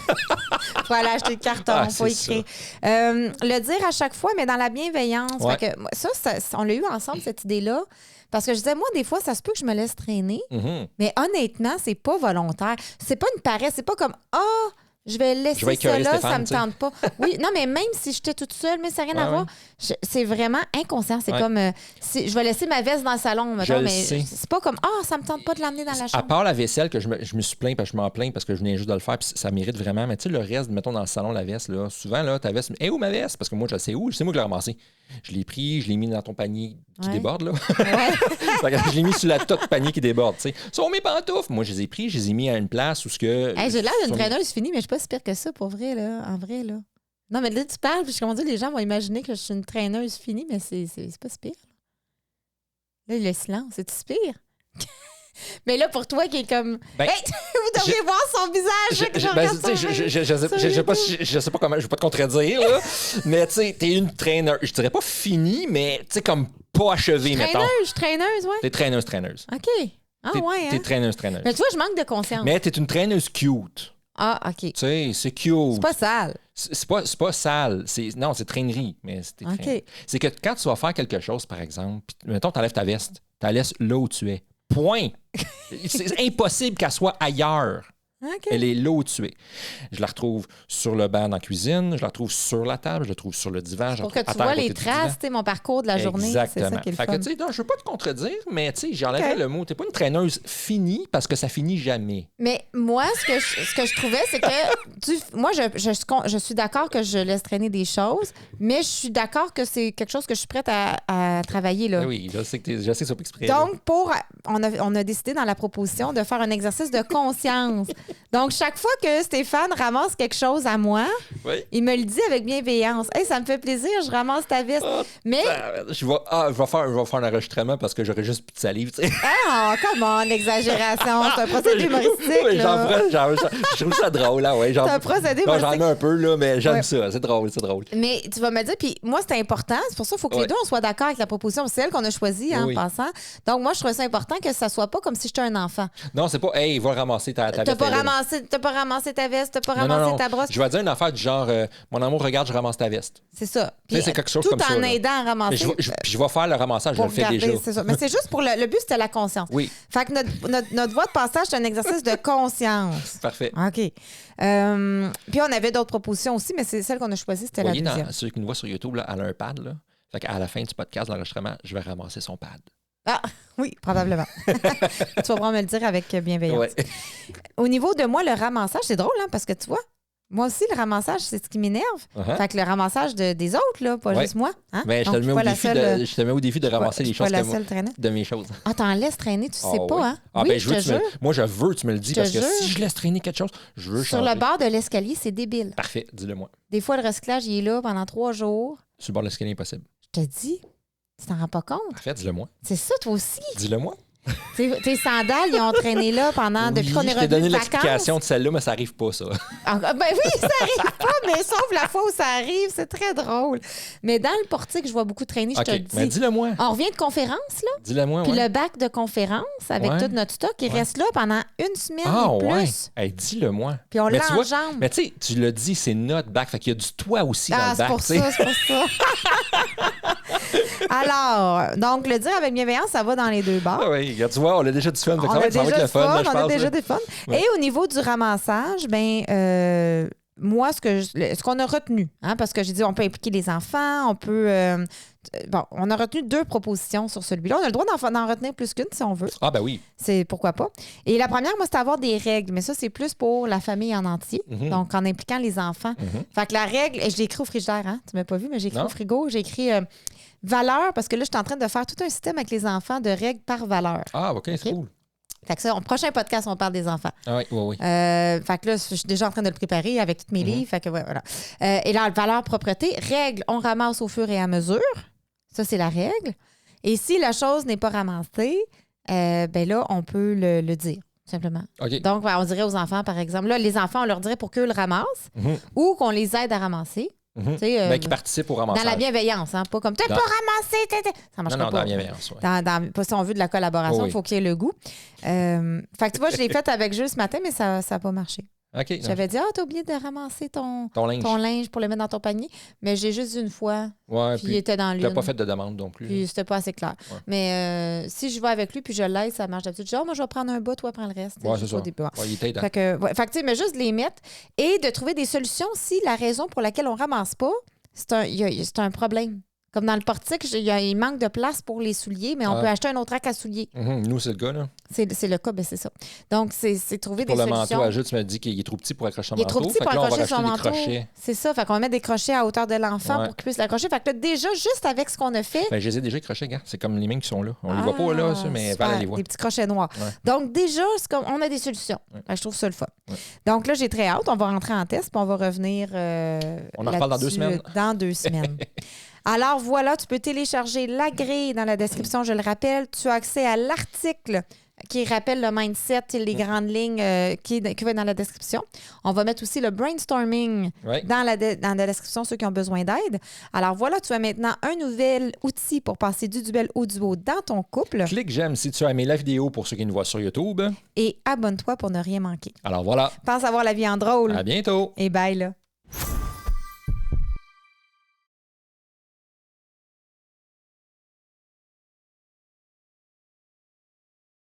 Faut aller acheter le carton, faut écrire. Le dire à chaque fois, mais dans la bienveillance. Ouais. Fait que, ça, on l'a eu ensemble, cette idée-là. Parce que je disais, moi, des fois, ça se peut que je me laisse traîner. Mais honnêtement, c'est pas volontaire. C'est pas une paresse. C'est pas comme, je vais laisser ça là, ça me tente pas. Oui, non, mais même si j'étais toute seule, mais ça n'a rien à voir. C'est vraiment inconscient. C'est comme, je vais laisser ma veste dans le salon, mettons, mais c'est pas comme, ça me tente pas de l'emmener dans la chambre. À part la vaisselle, que je me suis plaint, parce que je m'en plains parce que je venais juste de le faire, puis ça mérite vraiment. Mais tu sais, le reste, mettons dans le salon, la veste, là, souvent, là, ta veste, où ma veste? Parce que moi, je sais où, c'est moi qui l'ai ramassé. Je l'ai pris, je l'ai mis dans ton panier qui déborde, là. Je l'ai mis sur la toute panier qui déborde, tu sais. Ce sont mes pantoufles. Moi, je les ai pris, je les ai mis à une place où ce que. J'ai l'air d'une traîneuse finie, mais je suis pas si pire que ça, pour vrai, là. En vrai, là. Non, mais là, tu parles, puis comment dire, les gens vont imaginer que je suis une traîneuse finie, mais c'est pas si pire. Là, le silence, c'est si pire? Mais là, pour toi qui est comme. Hey, vous devriez voir son visage. Je sais pas comment, je vais pas te contredire, là. Mais tu sais, t'es une traîneuse. Je dirais pas finie, mais tu sais, comme pas achevée, mettons. Traîneuse, ouais. T'es traîneuse. OK. Ah, ouais, hein? T'es traîneuse. Mais tu vois, je manque de conscience. Mais t'es une traîneuse cute. Ah, OK. Tu sais, c'est cute. C'est pas sale. C'est pas sale. Non, c'est traînerie. Mais c'est OK. C'est que quand tu vas faire quelque chose, par exemple, puis mettons, t'enlèves ta veste, tu la laisses là où tu es. Point. C'est impossible qu'elle soit ailleurs. OK. Elle est là où tu es. Je la retrouve sur le banc dans la cuisine, je la retrouve sur la table, je la trouve sur le divan. Pour que tu vois les traces, tu sais, mon parcours de la journée. Exactement. C'est ça qui est le fait fun. que, tu sais, non, je veux pas te contredire, mais tu sais, j'enlèverais OK. le mot. T'es pas une traîneuse finie parce que ça finit jamais. Mais moi, ce que je trouvais, c'est que moi, je suis d'accord que je laisse traîner des choses, mais je suis d'accord que c'est quelque chose que je suis prête à travailler. Là. Ah oui, je sais que c'est pas exprès. là. Donc, on a décidé dans la proposition de faire un exercice de conscience. Donc, chaque fois que Stéphane ramasse quelque chose à moi, Oui. il me le dit avec bienveillance. Hey, ça me fait plaisir, je ramasse ta veste. Mais, Je vais faire un enregistrement parce que j'aurais juste plus de salive, tu sais. come on, l'exagération. C'est un procédé humoristique. Oui, là. je trouve ça drôle, là, ouais. C'est un procédé Non, humoristique. j'en ai un peu, là, mais j'aime Ouais. ça. C'est drôle. Mais tu vas me dire, puis moi, c'est important. C'est pour ça qu'il faut que les Ouais. deux, on soit d'accord avec la proposition. C'est elle qu'on a choisie Oui. en passant. Donc, moi, je trouve ça important que ça soit pas comme si j'étais un enfant. Non, c'est pas, hey, va ramasser ta T'as veste. pas elle est là. ramassé ta veste, t'as pas Non, ramassé non. ta brosse. Je vais dire une affaire du genre, mon amour, regarde, je ramasse ta veste. C'est ça. Tu sais, c'est quelque chose tout comme ça, en là. aidant à ramasser. Mais je vais faire le ramassage, je pour le fais regarder, déjà. c'est ça. Mais c'est juste pour le but, c'était la conscience. Oui, Fait que notre voie de passage, c'est un exercice de conscience. parfait. OK. Puis on avait d'autres propositions aussi, mais c'est celle qu'on a choisie, c'était Vous la voyez, deuxième. ceux qui nous voient sur YouTube, là, elle a un pad. Là. Fait qu'à la fin du podcast, l'enregistrement, je vais ramasser son pad. Ah, oui, probablement. Tu vas pouvoir me le dire avec bienveillance. Ouais. Au niveau de moi, le ramassage, c'est drôle, hein, parce que tu vois, moi aussi, le ramassage, c'est ce qui m'énerve. Uh-huh. Fait que le ramassage des autres, là, pas Ouais. juste moi. Hein? Mais je Donc, te le suis mets pas la seule, je te mets au défi de ramasser je les suis pas choses la que moi, seule traînée. de mes choses. Ah, t'en laisses traîner, tu sais Ah, pas, oui. hein? Ah, Oui, ben, je te jure. moi, je veux que tu me le dis Je parce que jure. si je laisse traîner quelque chose, je veux Sur changer. le bord de l'escalier, c'est débile. Parfait, dis-le-moi. Des fois, le recyclage, il est là pendant 3 jours. Sur le bord de l'escalier, impossible. Je te dis, tu t'en rends pas compte. Parfait, dis-le-moi. C'est ça, toi aussi. Dis-le-moi. Tes sandales, ils ont traîné là depuis qu'on est je t'ai revenu donné de vacances. l'explication de celle-là, mais ça arrive pas, ça. Ah, ben oui, ça arrive pas, mais sauf la fois où ça arrive, c'est très drôle. Mais dans le portique, je vois beaucoup traîner, je OK, te le mais dis. dis-le-moi. On revient de conférence, là, Dis-le-moi, puis ouais. le bac de conférence avec Ouais. tout notre stock, il reste là pendant 1 semaine Ah, et plus. ouais. Hey, dis-le-moi. Puis on Mais tu vois, l'enjambe. Mais tu sais, tu l'as dit, c'est notre bac. Fait qu'il y a du toi aussi dans Ah, le c'est bac. pour tu sais. ça, c'est pour ça. Alors, donc, le dire avec bienveillance, ça va dans les deux bords. Ah oui, regarde, tu vois, on a déjà du fun. Fait que On ça va a être ça va déjà être le du fun, fun, là, je on a pense, déjà là. des fun. Ouais. Et au niveau du ramassage, moi, ce qu'on a retenu, hein, parce que j'ai dit on peut impliquer les enfants, on peut... on a retenu 2 propositions sur celui-là. On a le droit d'en retenir plus qu'une si on veut. Ah ben oui. C'est pourquoi pas. Et la première, moi, c'est avoir des règles, mais ça, c'est plus pour la famille en entier. Mhm. Donc, en impliquant les enfants. Mhm. Fait que la règle, et je l'ai écrit au frigidaire, hein? Tu m'as pas vu, mais j'ai écrit Non. au frigo, j'ai écrit valeur, parce que là, je suis en train de faire tout un système avec les enfants de règles par valeur. Ah, OK, c'est OK. cool. Fait que ça, au prochain podcast, on parle des enfants. Ah oui, oui, oui. Fait que là, je suis déjà en train de le préparer avec tous mes livres. Fait que ouais, voilà. Et là, valeur, propreté, règle, on ramasse au fur et à mesure. Ça, c'est la règle. Et si la chose n'est pas ramassée, ben là, on peut le dire, simplement. OK. Donc, on dirait aux enfants, par exemple, là, les enfants, on leur dirait pour qu'eux le ramassent Mhm. ou qu'on les aide à ramasser. Mhm. Tu sais, Ben, qui participe au ramassage. dans la bienveillance, hein, pas comme t'as Dans- pas ramassé, ça marche Non, non, pas. dans la bienveillance, ouais. Pas si on veut de la collaboration, il Oui. faut qu'il y ait le goût. Fait que tu vois, je l'ai fait avec Jules ce matin, mais ça n'a pas marché. OK. non, J'avais dit, t'as oublié de ramasser ton ton linge. linge pour le mettre dans ton panier. Mais j'ai juste dit une fois, Ouais, puis il puis était dans tu n'as l'une. pas fait de demande non plus. Puis c'était pas assez clair. Ouais. Mais si je vais avec lui puis je l'aide, ça marche d'habitude. Je dis, moi, je vais prendre un bout, toi, prends le reste. Ouais, Je c'est sais ça. pas, au début. Ouais, il t'aide. Fait que, tu sais, mais juste de les mettre et de trouver des solutions si la raison pour laquelle on ramasse pas, c'est un problème. Comme dans le portique, il manque de place pour les souliers, mais on Ah. peut acheter un autre rack à souliers. Mhm. Nous, c'est le gars, là. C'est le cas, ben c'est ça. Donc, c'est trouver Pour des le solutions. manteau à Jules, tu m'as dit qu'il est trop petit pour accrocher son Il est manteau. trop petit Fait pour que là, on va accrocher son racheter manteau. des crochets. C'est ça. Fait qu'on va mettre des crochets à hauteur de l'enfant Ouais. pour qu'il puisse l'accrocher. Fait que là, déjà, juste avec ce qu'on a fait. Ben, je les ai déjà crochés, gars. C'est comme les mêmes qui sont là. On les voit pas, là, ça, mais super. Val, elle les voit. Des petits crochets noirs. Ouais. Donc, déjà, c'est comme, on a des solutions. Ouais. Fait que je trouve ça le fun. Ouais. Donc là, j'ai très hâte. On va rentrer en test puis on va revenir. On en reparle dans 2 là-dessus, semaines. Dans 2 semaines. Alors voilà, tu peux télécharger la grille dans la description, je le rappelle. Tu as accès à l'article qui rappelle le mindset et les grandes lignes qui va être dans la description. On va mettre aussi le brainstorming Ouais. dans la description, ceux qui ont besoin d'aide. Alors voilà, tu as maintenant un nouvel outil pour passer du duel au duo dans ton couple. Clique j'aime si tu as aimé la vidéo pour ceux qui nous voient sur YouTube. Et abonne-toi pour ne rien manquer. Alors voilà. Pense avoir la vie en drôle. À bientôt. Et bye là.